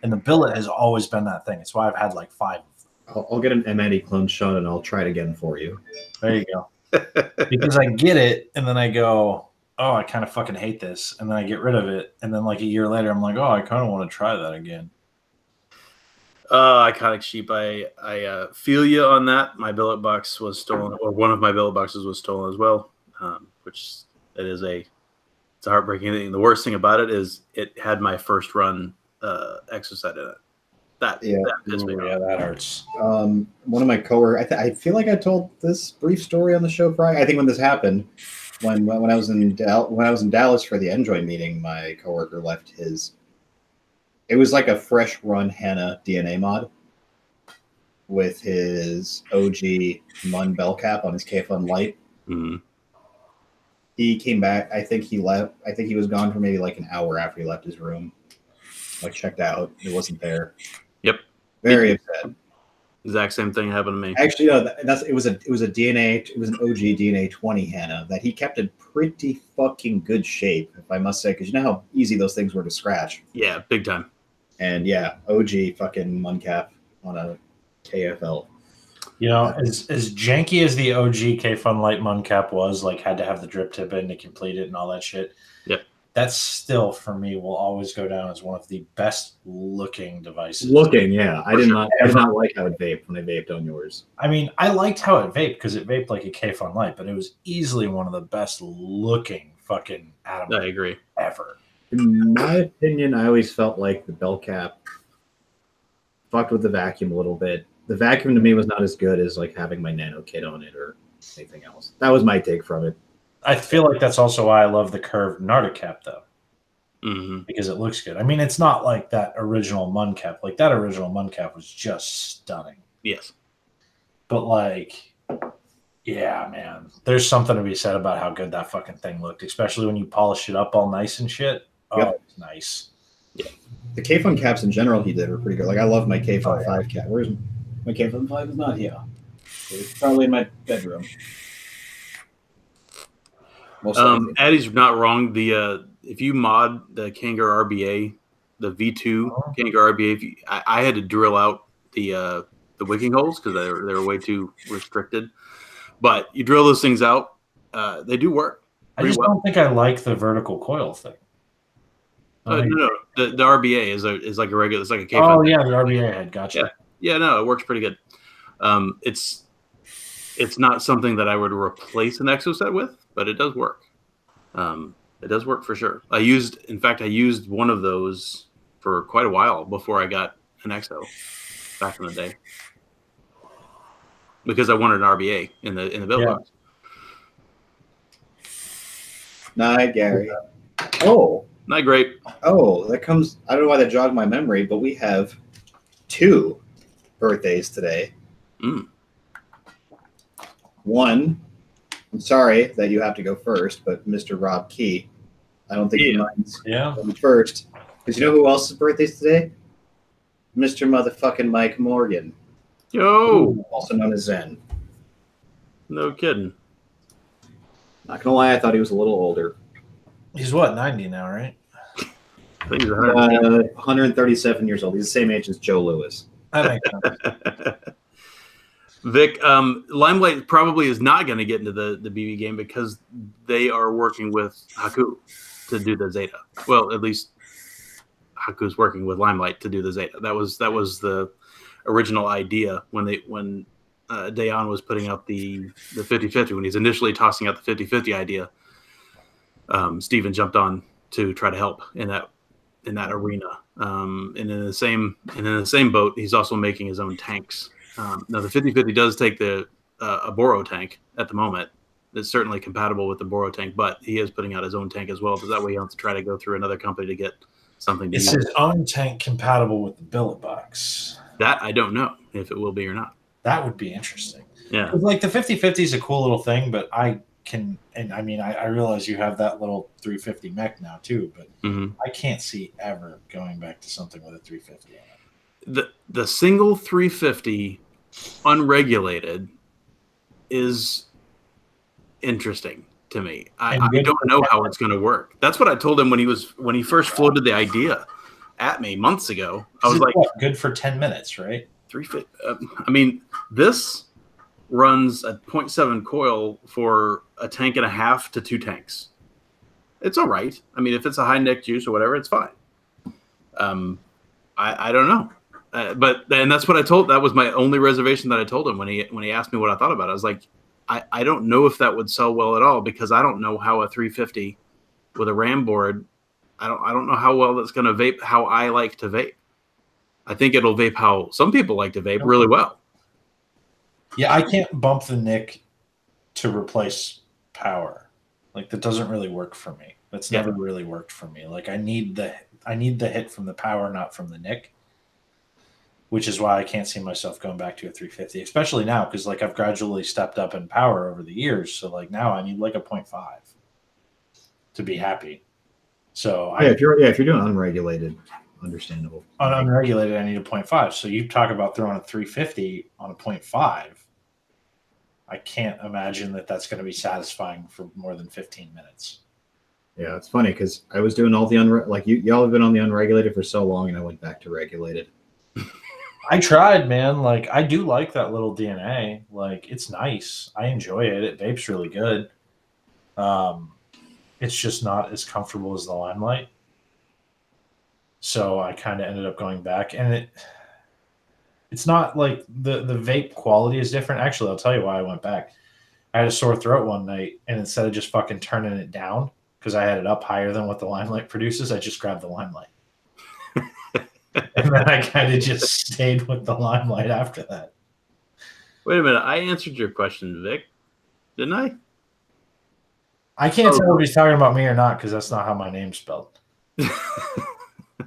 And the billet has always been that thing. It's why I've had like 5 of them. I'll get an M-Addy clone shot and I'll try it again for you. There you go. Because I get it, and then I go, I kind of fucking hate this. And then I get rid of it. And then like a year later, I'm like, I kind of want to try that again. Iconic Sheep. I feel you on that. My billet box was stolen, or one of my billet boxes was stolen as well, which it's a heartbreaking thing. The worst thing about it is it had my first run Exoset in it. That pissed me off. Yeah, that hurts. One of my coworkers, I feel like I told this brief story on the show prior. I think when this happened, when I was in Dallas for the Enjoy meeting, my coworker left his. It was like a fresh run Hannah DNA mod with his OG Mun bell cap on his K-Fun Light. Mm-hmm. He came back. I think he left. I think he was gone for maybe like an hour after he left his room. like checked out. It wasn't there. Yep. Very upset. Exact same thing happened to me. Actually, no, it was an OG DNA 20 Hannah that he kept in pretty fucking good shape, if I must say, because you know how easy those things were to scratch. Yeah, big time. And yeah, OG fucking Muncap on a KFL. You know, as janky as the OG K Fun Light Muncap was, like had to have the drip tip in to complete it and all that shit. Yep. That still, for me, will always go down as one of the best looking devices. Yeah. I did not like how it vaped when I vaped on yours. I mean, I liked how it vaped because it vaped like a K Fun Light, but it was easily one of the best looking fucking atom I agree. ever. In my opinion, I always felt like the bell cap fucked with the vacuum a little bit. The vacuum to me was not as good as like having my nano kit on it or anything else. That was my take from it. I feel like that's also why I love the curved Narda cap, though, because it looks good. I mean, it's not like that original Mun cap. Like that original Mun cap was just stunning. Yes, but like, yeah, man, there's something to be said about how good that fucking thing looked, especially when you polish it up all nice and shit. Oh, Yep. It's nice. Yeah, the K-Fun caps in general he did were pretty good. Like I love my K-Fun 5 cap. Where's my K-Fun 5? Is not here. It's probably in my bedroom. Addie's not wrong. The if you mod the Kangar RBA, the V2 Kangar RBA, I had to drill out the wicking holes because they were way too restricted. But you drill those things out, they do work. I just don't think I like the vertical coil thing. No, the RBA is like a regular. It's like a K. Oh yeah, the RBA head. Gotcha. Yeah, no, it works pretty good. It's not something that I would replace an exoset with, but it does work. It does work for sure. I used one of those for quite a while before I got an exo back in the day because I wanted an RBA in the build box. Night, Gary. Oh, not great. Oh, that comes. I don't know why that jogged my memory, but we have 2 birthdays today. One, I'm sorry that you have to go first, but Mr. Rob Key, I don't think he minds going first. Because you know who else's birthday's today? Mr. Motherfucking Mike Morgan. Yo! Also known as Zen. No kidding. Not gonna lie, I thought he was a little older. He's what, 90 now, right? I think he's 137 years old. He's the same age as Joe Lewis. That makes sense. Vic, Limelight probably is not going to get into the BB game because they are working with Haku to do the Zeta. Well, at least Haku's working with Limelight to do the Zeta. That was the original idea when Dayon was putting out the 50-50, when he's initially tossing out the 50-50 idea. Steven jumped on to try to help in that arena. And in the same boat, he's also making his own tanks. Now the 50-50 does take a Boro tank at the moment. It's certainly compatible with the Boro tank, but he is putting out his own tank as well, because that way he don't have to try to go through another company to get something to use. Is his own tank compatible with the billet box? That I don't know if it will be or not. That would be interesting. Yeah. Like the 50-50 is a cool little thing, but I realize you have that little 350 mech now too, but I can't see ever going back to something with a 350 on it. The single 350 unregulated is interesting to me. I don't know how it's going to work. That's what I told him when he first floated the idea at me months ago. I was like, good for 10 minutes, right? 350. I mean, this runs a 0.7 coil for a tank and a half to 2 tanks. It's all right. I mean, if it's a high neck juice or whatever, it's fine. I don't know. But that's what I told. That was my only reservation that I told him when he asked me what I thought about it. I was like, I don't know if that would sell well at all, because I don't know how a 350 with a RAM board. I don't know how well that's going to vape how I like to vape. I think it'll vape how some people like to vape really well. Yeah, I can't bump the nick to replace power. Like that doesn't really work for me. That's never really worked for me. Like I need the hit from the power, not from the nick. Which is why I can't see myself going back to a 350, especially now, because like I've gradually stepped up in power over the years. So like now I need like a 0.5 to be happy. So if you're doing unregulated, understandable. On unregulated, I need a 0.5. So you talk about throwing a 350 on a 0.5. I can't imagine that that's going to be satisfying for more than 15 minutes. Yeah, it's funny because I was doing all the y'all have been on the unregulated for so long, and I went back to regulated. I tried, man. Like, I do like that little DNA. Like, it's nice. I enjoy it. It vapes really good. It's just not as comfortable as the Limelight. So I kind of ended up going back, and it's not like the vape quality is different. Actually, I'll tell you why I went back. I had a sore throat one night, and instead of just fucking turning it down because I had it up higher than what the Limelight produces, I just grabbed the Limelight. And then I kind of just stayed with the Limelight after that. Wait a minute. I answered your question, Vic. Didn't I? I can't tell if he's talking about me or not because that's not how my name's spelled.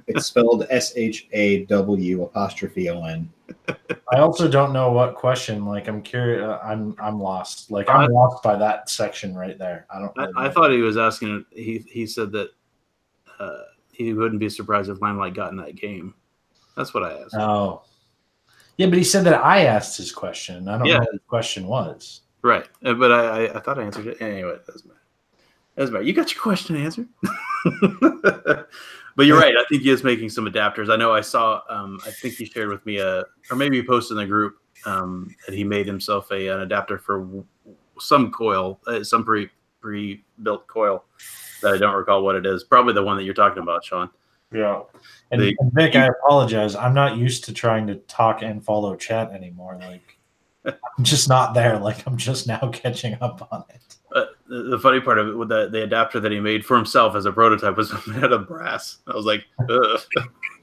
It's spelled SHAW''ON. I also don't know what question. Like, I'm curious. I'm lost. Like, I'm lost by that section right there. I don't. Really I thought he was asking. He said that he wouldn't be surprised if Limelight got in that game. That's what I asked. Oh, yeah, but he said that I asked his question. I don't know what the question was. Right, but I thought I answered it anyway. It doesn't matter. Doesn't matter. You got your question answered. But you're right. I think he is making some adapters. I know I saw. I think he shared with me or maybe he posted in the group that he made himself an adapter for some coil, some pre-built coil that I don't recall what it is. Probably the one that you're talking about, Sean. Yeah. And Vic, I apologize. I'm not used to trying to talk and follow chat anymore. Like, I'm just not there. Like, I'm just now catching up on it. The funny part of it with the adapter that he made for himself as a prototype was made out of brass. I was like, ugh.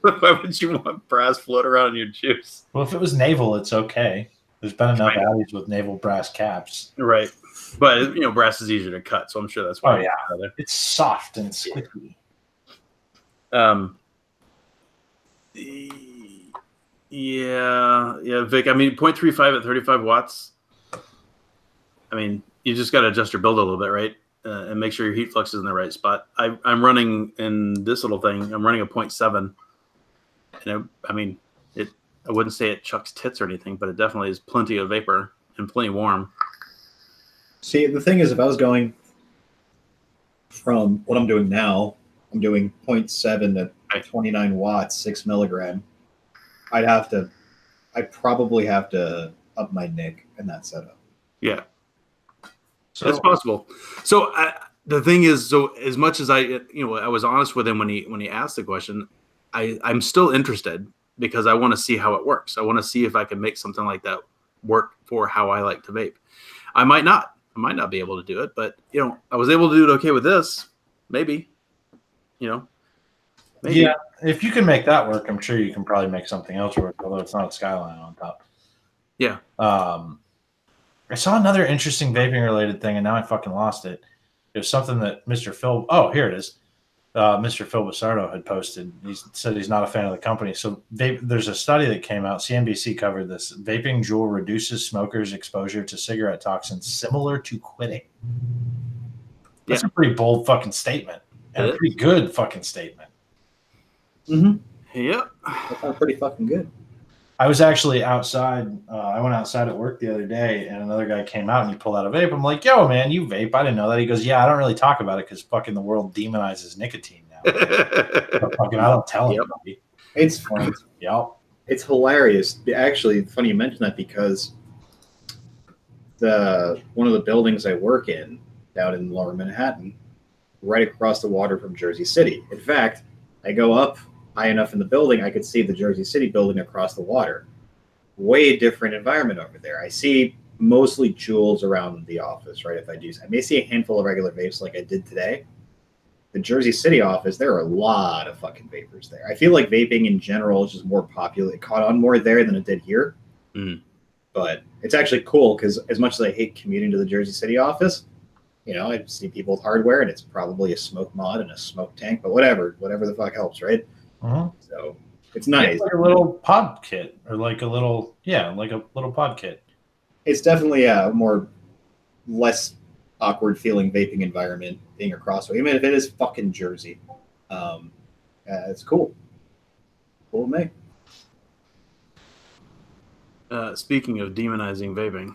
Why would you want brass float around in your juice? Well, if it was naval, it's okay. There's been enough Addies with naval brass caps. Right. But, brass is easier to cut, so I'm sure that's why. Oh, yeah. It's soft and sticky. Yeah, Vic. I mean, 0.35 at 35 watts. I mean, you just got to adjust your build a little bit, right? And make sure your heat flux is in the right spot. I'm running in this little thing. I'm running a 0.7. And I wouldn't say it chucks tits or anything, but it definitely is plenty of vapor and plenty warm. See, the thing is, if I was going from what I'm doing now, I'm doing 0.7 to 29 watts, 6 milligram. I'd probably have to up my NIC in that setup. Yeah. So that's possible. So the thing is, so as much as I was honest with him when he asked the question, I'm still interested because I want to see how it works. I want to see if I can make something like that work for how I like to vape. I might not be able to do it, but I was able to do it okay with this. Maybe. Maybe. Yeah, if you can make that work, I'm sure you can probably make something else work, although it's not a Skyline on top. Yeah. I saw another interesting vaping-related thing, and now I fucking lost it. It was something that Mr. Phil – oh, here it is. Mr. Phil Basardo had posted. He said he's not a fan of the company. So there's a study that came out. CNBC covered this. Vaping Juul reduces smokers' exposure to cigarette toxins similar to quitting. That's a pretty bold fucking statement and a pretty good fucking statement. Mm-hmm. Yep. That sounds pretty fucking good. I was actually outside. I went outside at work the other day, and another guy came out and he pulled out a vape. I'm like, yo, man, you vape? I didn't know that. He goes, yeah, I don't really talk about it because fucking the world demonizes nicotine now. But fucking, I don't tell anybody. It's fun. Yep. It's hilarious. Actually, funny you mention that because one of the buildings I work in down in Lower Manhattan, right across the water from Jersey City. In fact, I go up high enough in the building, I could see the Jersey City building across the water. Way different environment over there. I see mostly Juuls around the office, right? If I do, I may see a handful of regular vapes like I did today. The Jersey City office, there are a lot of fucking vapors there. I feel like vaping in general is just more popular. It caught on more there than it did here. Mm. But it's actually cool because as much as I hate commuting to the Jersey City office, I see people with hardware and it's probably a smoke mod and a smoke tank, but whatever the fuck helps, right? Uh-huh. So it's nice. It's like a little pod kit, or like a little pod kit. It's definitely a less awkward feeling vaping environment being across, even if it is fucking Jersey. It's cool. Cool with me. Speaking of demonizing vaping,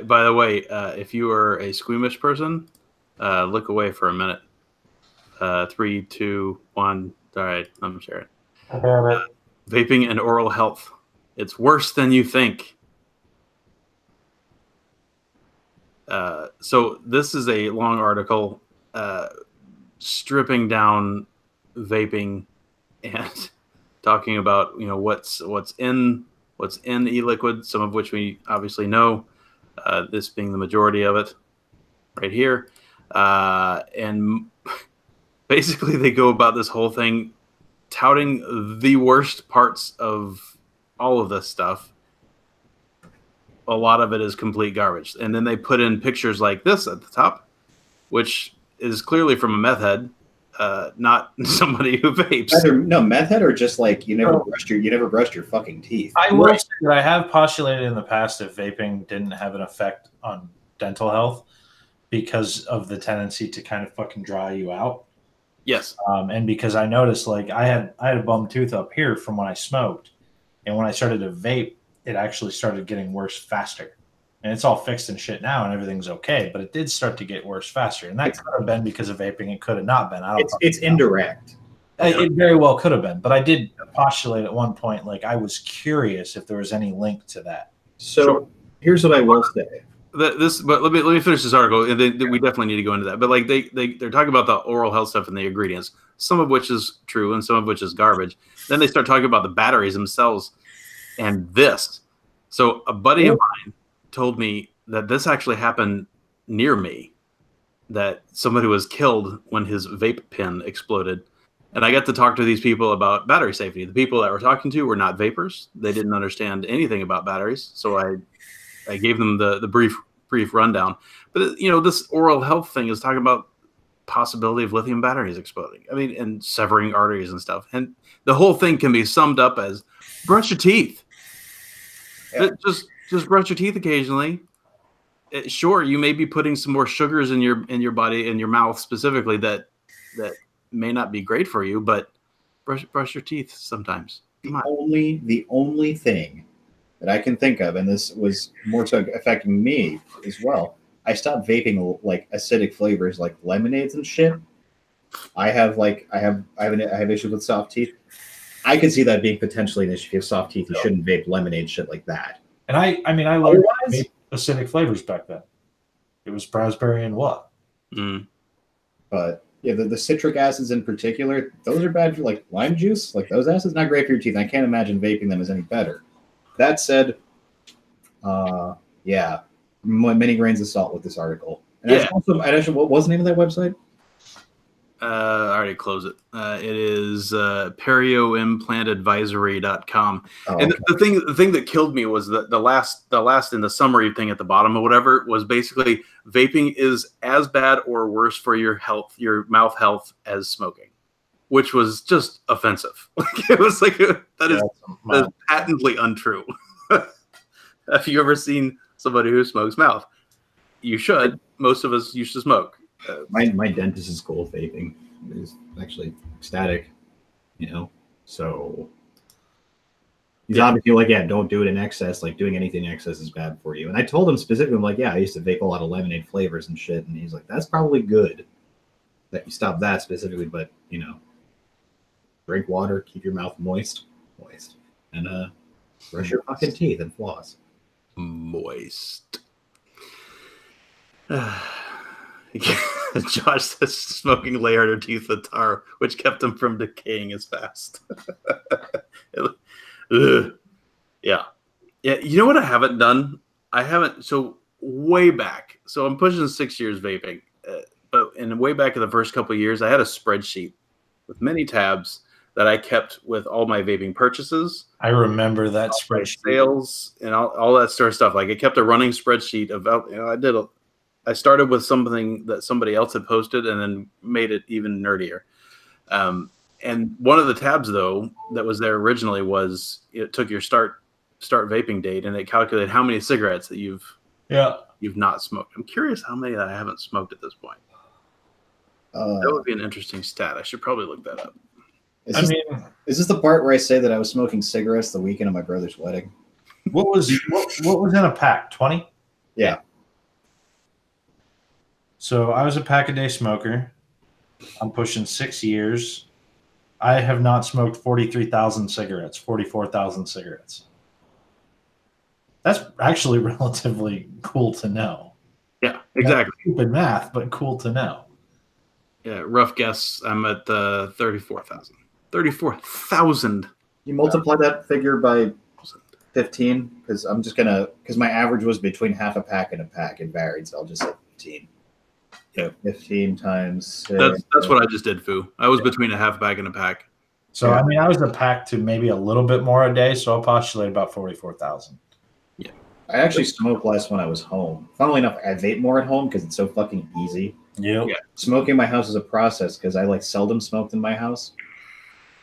by the way, if you are a squeamish person, look away for a minute. 3, 2, 1. All right, I'm sharing. Vaping and oral health. It's worse than you think. So this is a long article stripping down vaping and talking about what's in e-liquid, some of which we obviously know, this being the majority of it right here, and basically they go about this whole thing touting the worst parts of all of this stuff. A lot of it is complete garbage, and then they put in pictures like this at the top, which is clearly from a meth head, not somebody who vapes. No, meth head, or just like you never brushed your fucking teeth. I will say that I have postulated in the past that vaping didn't have an effect on dental health because of the tendency to kind of fucking dry you out. Yes. And because I noticed, like, I had a bum tooth up here from when I smoked, and when I started to vape, it actually started getting worse faster. And it's all fixed and shit now, and everything's okay. But it did start to get worse faster, and that could have been because of vaping. It could have not been. It's indirect. It very well could have been, but I did postulate at one point, like I was curious if there was any link to that. So here's what I will say. But let me finish this article, and then we definitely need to go into that. But like they're talking about the oral health stuff and the ingredients, some of which is true and some of which is garbage. Then they start talking about the batteries themselves and this. So a buddy of mine told me that this actually happened near me, that somebody was killed when his vape pen exploded. And I got to talk to these people about battery safety. The people that we're talking to were not vapors. They didn't understand anything about batteries. So I gave them the brief rundown. But this oral health thing is talking about possibility of lithium batteries exploding. I mean, and severing arteries and stuff. And the whole thing can be summed up as brush your teeth. Yeah. Just brush your teeth occasionally. Sure, you may be putting some more sugars in your body, in your mouth specifically, that may not be great for you, but brush your teeth sometimes. The only thing that I can think of, and this was more so affecting me as well, I stopped vaping like acidic flavors like lemonades and shit. I have issues with soft teeth. I could see that being potentially an issue. If you have soft teeth, you shouldn't vape lemonade shit like that. And I learned acidic flavors back then. It was raspberry and what? Mm. But yeah, the citric acids in particular, those are bad for like lime juice. Like those acids, not great for your teeth. I can't imagine vaping them is any better. That said, yeah, many grains of salt with this article. And actually, what was the name of that website? I already closed it. It is perioimplantadvisory.com. Oh, and okay. the thing that killed me was the last in the summary thing at the bottom or whatever was basically vaping is as bad or worse for your health, your mouth health, as smoking, which was just offensive. It was like that is patently untrue. Have you ever seen somebody who smokes mouth? You should. Most of us used to smoke. My dentist is cool with vaping. He's actually ecstatic, so he's obviously like, yeah, don't do it in excess. Like doing anything in excess is bad for you. And I told him specifically, I'm like, yeah, I used to vape a lot of lemonade flavors and shit. And he's like, that's probably good that you stop that specifically, but drink water, keep your mouth moist, and brush your fucking teeth and floss. Moist. Josh says smoking layered her teeth with tar, which kept them from decaying as fast. Yeah. You know what I haven't done? So way back. So I'm pushing 6 years vaping, but way back in the first couple of years, I had a spreadsheet with many tabs that I kept with all my vaping purchases. I remember that spreadsheet. Sales and all that sort of stuff. Like I kept a running spreadsheet about. I started with something that somebody else had posted and then made it even nerdier. And one of the tabs, though, that was there originally was it took your start vaping date and it calculated how many cigarettes that you've not smoked. I'm curious how many that I haven't smoked at this point. That would be an interesting stat. I should probably look that up. Is this the part where I say that I was smoking cigarettes the weekend of my brother's wedding? What was in a pack? 20? Yeah. So I was a pack-a-day smoker. I'm pushing 6 years. I have not smoked 43,000 cigarettes, 44,000 cigarettes. That's actually relatively cool to know. Yeah, exactly. That's stupid math, but cool to know. Yeah, rough guess. I'm at 34,000. 34,000. You multiply that figure by 15 because because my average was between half a pack and a pack. It varied, so I'll just say 15. Yeah, 15 times. That's what I just did, Foo. I was between a half pack and a pack. So I mean, I was a pack to maybe a little bit more a day, so I'll postulate about 44,000. Yeah, I actually smoked less when I was home. Funnily enough, I vape more at home because it's so fucking easy. Yep. Yeah, smoking in my house is a process because I seldom smoked in my house.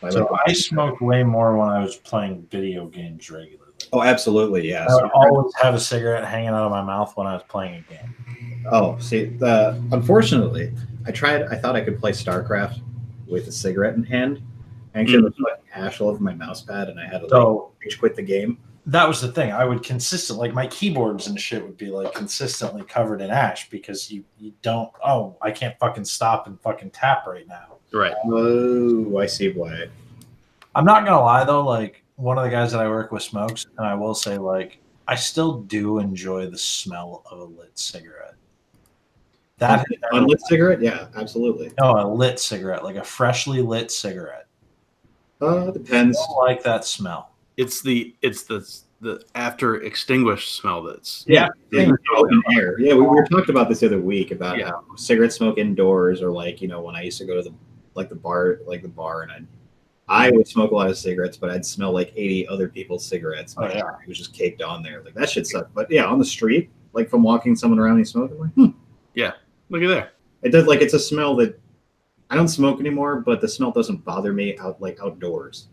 I smoked way more when I was playing video games regularly. Oh, absolutely, yeah. I would always have a cigarette hanging out of my mouth when I was playing a game. Oh, see, unfortunately, I thought I could play StarCraft with a cigarette in hand. Actually, there was like ash all over my mouse pad, and I had to rage quit the game. That was the thing. I would my keyboards and shit would be consistently covered in ash because you don't. Oh, I can't fucking stop and fucking tap right now. Right. Oh, I see why. I'm not gonna lie though. One of the guys that I work with smokes, and I will say I still do enjoy the smell of a lit cigarette. That unlit cigarette? Yeah, absolutely. No, a lit cigarette, like a freshly lit cigarette. Depends. I don't like that smell. It's the after extinguished smell that's open air. Yeah, we were talking about this the other week about how cigarette smoke indoors, or when I used to go to the bar, and I would smoke a lot of cigarettes, but I'd smell like 80 other people's cigarettes. It was just caked on there. That shit sucked. But yeah, on the street, from walking someone around me smoking, yeah, look at there. It does. It's a smell that I don't smoke anymore, but the smell doesn't bother me outdoors.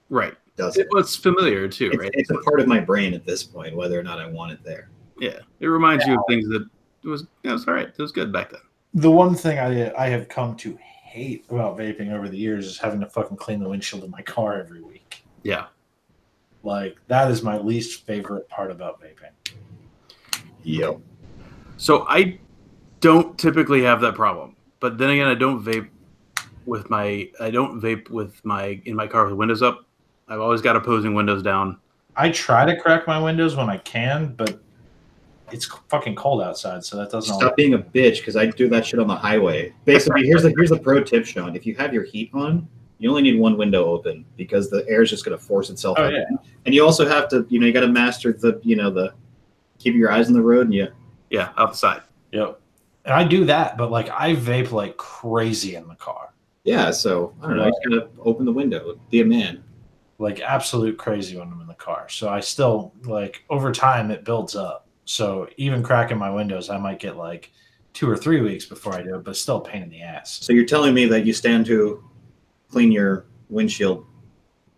Right. It's familiar too, right? It's a part of my brain at this point, whether or not I want it there. Yeah, it reminds you of things that it was all right. It was good back then. The one thing I have come to hate about vaping over the years is having to fucking clean the windshield of my car every week. Yeah, that is my least favorite part about vaping. Yep. So I don't typically have that problem, but then again, I don't vape in my car with windows up. I've always got opposing windows down. I try to crack my windows when I can, but it's fucking cold outside, so that doesn't. Stop being a bitch, because I do that shit on the highway. Basically, here's the pro tip, Sean. If you have your heat on, you only need one window open because the air is just going to force itself out. Yeah. And you also have to, you got to master the keep your eyes on the road and out the side. Yep. And I do that, but I vape like crazy in the car. Yeah, so I don't know. You just got to open the window, be a man. Absolute crazy when I'm in the car. So I still over time it builds up. So even cracking my windows, I might get 2 or 3 weeks before I do it, but still a pain in the ass. So you're telling me that you stand to clean your windshield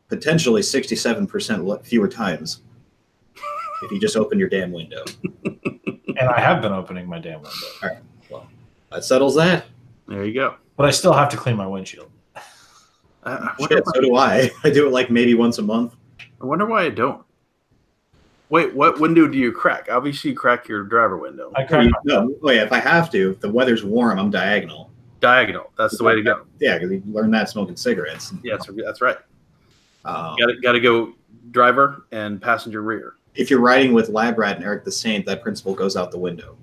potentially 67% fewer times if you just open your damn window. And I have been opening my damn window. All right. Well, that settles that. There you go. But I still have to clean my windshield. So do I. I do it maybe once a month. I wonder why I don't. Wait, what window do you crack? Obviously, you crack your driver window. I crack. If I have to, if the weather's warm, I'm diagonal. Diagonal. That's the way to go. Yeah, because you learn that smoking cigarettes. Yeah, that's right. Got to go driver and passenger rear. If you're riding with Lab Rat and Eric the Saint, that principle goes out the window.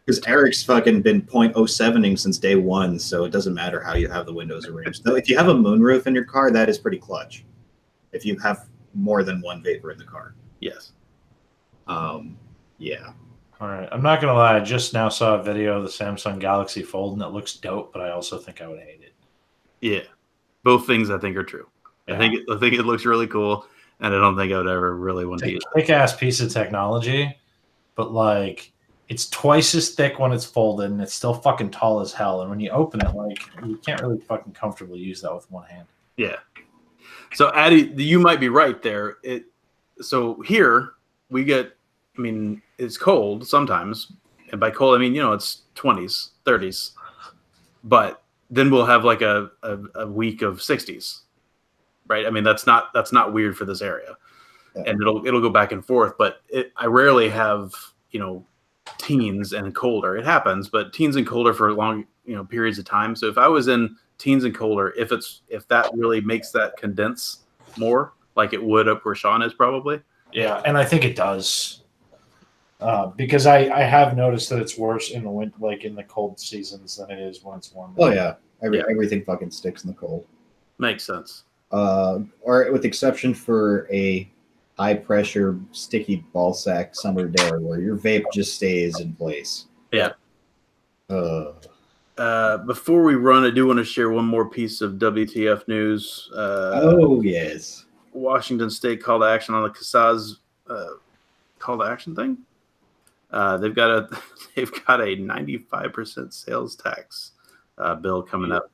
Because Eric's fucking been .07ing since day one, so it doesn't matter how you have the windows arranged. Though if you have a moonroof in your car, that is pretty clutch. If you have more than one vapor in the car. Yes. Yeah. All right. I'm not gonna lie. I just now saw a video of the Samsung Galaxy Fold, and it looks dope. But I also think I would hate it. Yeah. Both things I think are true. Yeah. I think it looks really cool, and I don't think I would ever really want to use it. Kick-ass piece of technology, but it's twice as thick when it's folded, and it's still fucking tall as hell. And when you open it, you can't really fucking comfortably use that with one hand. Yeah. So, Addy, you might be right there. So here we get, it's cold sometimes. And by cold, it's 20s, 30s. But then we'll have like a week of 60s, right? I mean, that's not weird for this area, and it'll go back and forth. But I rarely have teens and colder. It happens, but teens and colder for long periods of time. So if I was in teens and colder, if that really makes that condense more, like it would up where Sean is probably. Yeah, and I think it does. Because I have noticed that it's worse in the winter, like in the cold seasons, than it is when it's warm. Oh yeah, everything fucking sticks in the cold. Makes sense. Or with exception for a high pressure sticky ball sack summer day where your vape just stays in place. Yeah. Before we run, I do want to share one more piece of WTF news. Yes. Washington State call to action on the CASA's call to action thing. They've got a 95% sales tax bill coming up.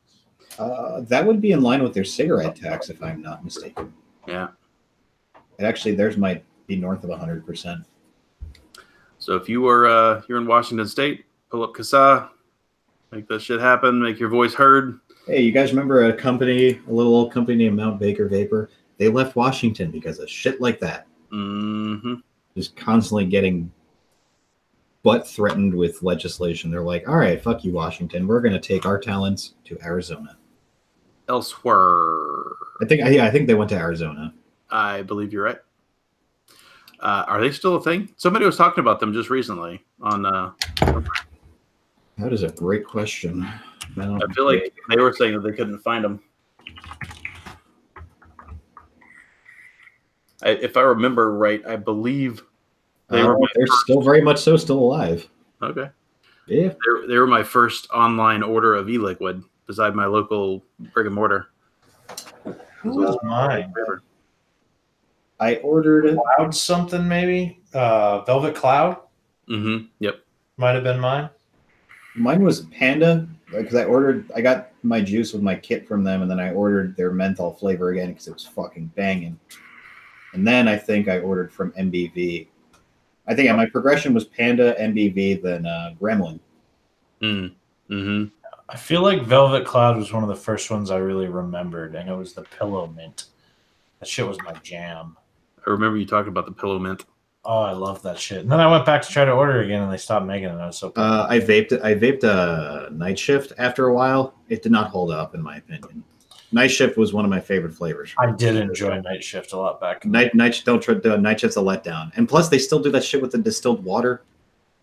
That would be in line with their cigarette tax, if I'm not mistaken. Yeah. And actually, theirs might be north of 100%. So if you're in Washington State, pull up CASA, make that shit happen, make your voice heard. Hey, you guys remember a little old company named Mount Baker Vapor? They left Washington because of shit like that. Mm-hmm. Just constantly getting butt threatened with legislation. They're like, all right, fuck you, Washington. We're going to take our talents to Arizona. Elsewhere. I think they went to Arizona. I believe you're right. Are they still a thing? Somebody was talking about them just recently on. That is a great question. I feel like they were saying that they couldn't find them. If I remember right, I believe they're still very much so still alive. Okay. Yeah. They were my first online order of e-liquid beside my local brick and mortar. Who was mine? I ordered Cloud something maybe. Velvet Cloud. Mm-hmm. Yep. Might have been mine. Mine was Panda because I got my juice with my kit from them, and then I ordered their menthol flavor again because it was fucking banging. And then I think I ordered from MBV. I think my progression was Panda, MBV, then Gremlin. Mm-hmm. I feel like Velvet Cloud was one of the first ones I really remembered, and it was the Pillow Mint. That shit was my jam. I remember you talking about the Pillow Mint. Oh, I love that shit. And then I went back to try to order again, and they stopped making it. I was so I vaped Night Shift after a while. It did not hold up, in my opinion. Night Shift was one of my favorite flavors. I did enjoy Night Shift a lot back. Night Shift's a letdown, and plus they still do that shit with the distilled water.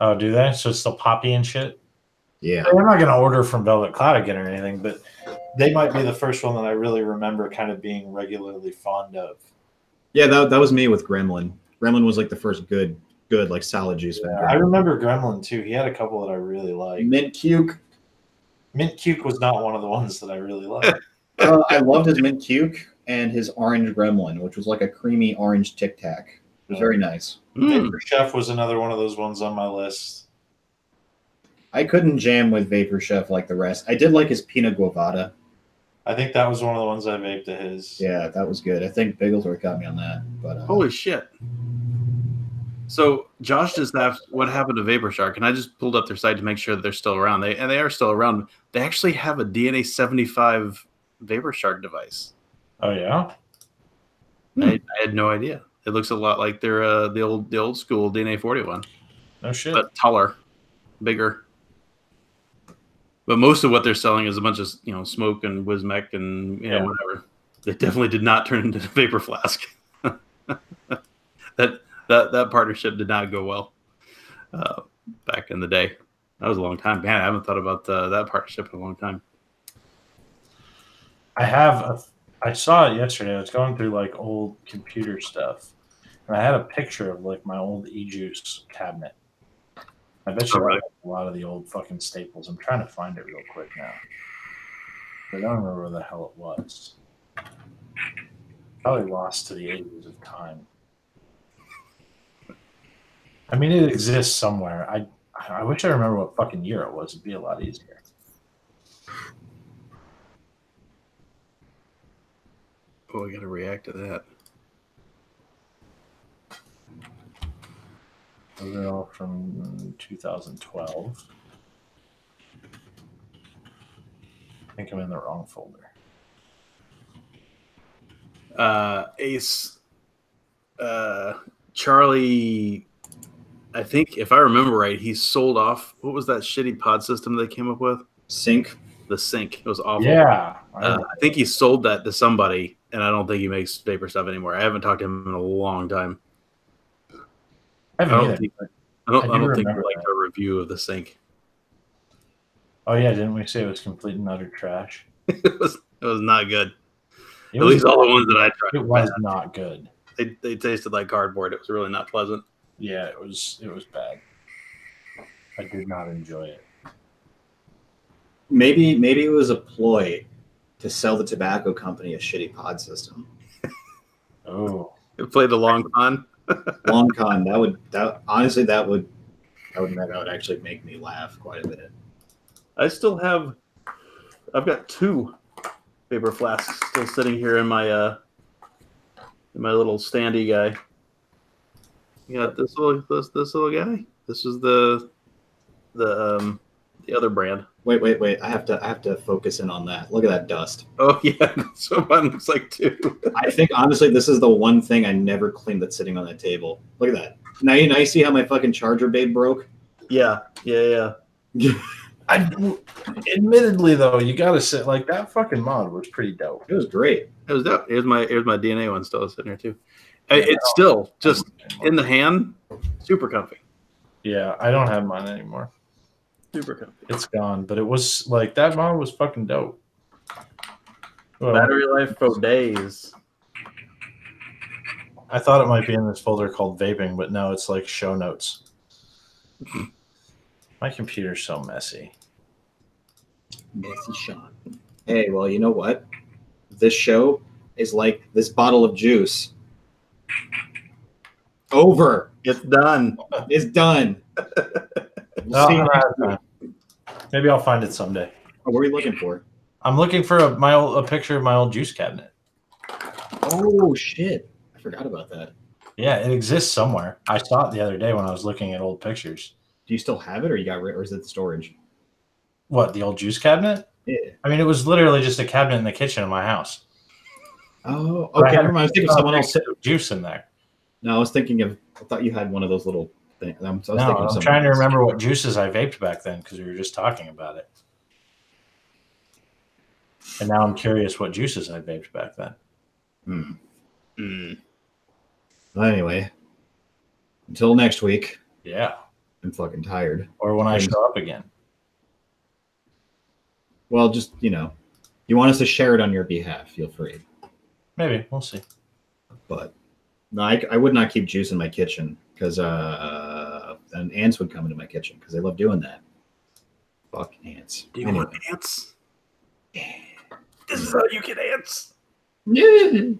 Oh, do they? So it's still poppy and shit. Yeah, I'm not gonna order from Velvet Cloud again or anything, but they might be the first one that I really remember kind of being regularly fond of. Yeah, that was me with Gremlin. Gremlin was like the first good like solid juice. Yeah, I remember Gremlin too. He had a couple that I really liked. Mint Cuke. Mint Cuke was not one of the ones that I really liked. I loved his Mint Cuke and his Orange Gremlin, which was like a creamy orange Tic Tac. It was very nice. Vapor Chef was another one of those ones on my list. I couldn't jam with Vapor Chef like the rest. I did like his Pina Guavada. I think that was one of the ones I vaped to his. Yeah, that was good. I think Bigglesworth got me on that. But holy shit. So Josh just asked what happened to Vapor Shark, and I just pulled up their site to make sure that they're still around. They are still around. They actually have a DNA 75 Vapor Shark device. Oh yeah? I had no idea. It looks a lot like their the old school DNA 41. No shit. But taller, bigger. But most of what they're selling is a bunch of smoke and Wismec and whatever. They definitely did not turn into a Vapor Flask. That partnership did not go well back in the day. That was a long time. Man, I haven't thought about that partnership in a long time. I saw it yesterday. I was going through like old computer stuff, and I had a picture of like my old e-juice cabinet. I bet you have a lot of the old fucking staples. I'm trying to find it real quick now. I don't remember where the hell it was. Probably lost to the ages of time. I mean, it exists somewhere. I wish I remember what fucking year it was. It'd be a lot easier. Oh, I got to react to that. Those are all from 2012. I think I'm in the wrong folder. Ace, Charlie, I think if I remember right, he sold off. What was that shitty pod system they came up with? Sync. The Sync. It was awful. Yeah. I think he sold that to somebody, and I don't think he makes vapor stuff anymore. I haven't talked to him in a long time. I don't think I we do liked remember a review of the Sync. Oh yeah, didn't we say it was complete and utter trash? It was not good. It At was least all the ones that I tried. It was not good. They tasted like cardboard. It was really not pleasant. Yeah, it was bad. I did not enjoy it. Maybe it was a ploy to sell the tobacco company a shitty pod system. Oh, It played a long con. Long con. That would actually make me laugh quite a bit. I've got 2 vapor flasks still sitting here in my little standy guy. You got this little guy. This is the other brand. Wait. I have to focus in on that. Look at that dust. Oh yeah, that's what mine looks like too. I think honestly, this is the one thing I never cleaned that's sitting on that table. Look at that. Now you see how my fucking charger babe broke? Yeah. Admittedly though, you gotta say like that fucking mod was pretty dope. It was great. It was dope. Here's my DNA one still sitting here too. It's still just in the hand, super comfy. Yeah, I don't have mine anymore. Super comfy. It's gone, but it was like that mod was fucking dope. Well, Battery life for days. I thought it might be in this folder called vaping, but no, it's like show notes. My computer's so messy. Messy Sean. Hey, well, you know what? This show is like this bottle of juice. Over. It's done. It's done. No, See you I'm next out of time. Maybe I'll find it someday. Oh, what are you looking for? I'm looking for a picture of my old juice cabinet. Oh, shit. I forgot about that. Yeah, it exists somewhere. I saw it the other day when I was looking at old pictures. Do you still have it, or you got rid, or is it the storage? What, the old juice cabinet? Yeah. I mean, it was literally just a cabinet in the kitchen of my house. Oh, okay. Never mind. I was thinking of someone else. Juice in there. No, I thought you had one of those little things. I'm trying to remember what juices I vaped back then because we were just talking about it. And now I'm curious what juices I vaped back then. Well, anyway, until next week. Yeah. I'm fucking tired. Or when I show up again. Well, just, you want us to share it on your behalf, feel free. Maybe. We'll see. But no, I would not keep juice in my kitchen because and ants would come into my kitchen because they love doing that. Fuck ants. Do you want ants? This is how you get ants. Yeah.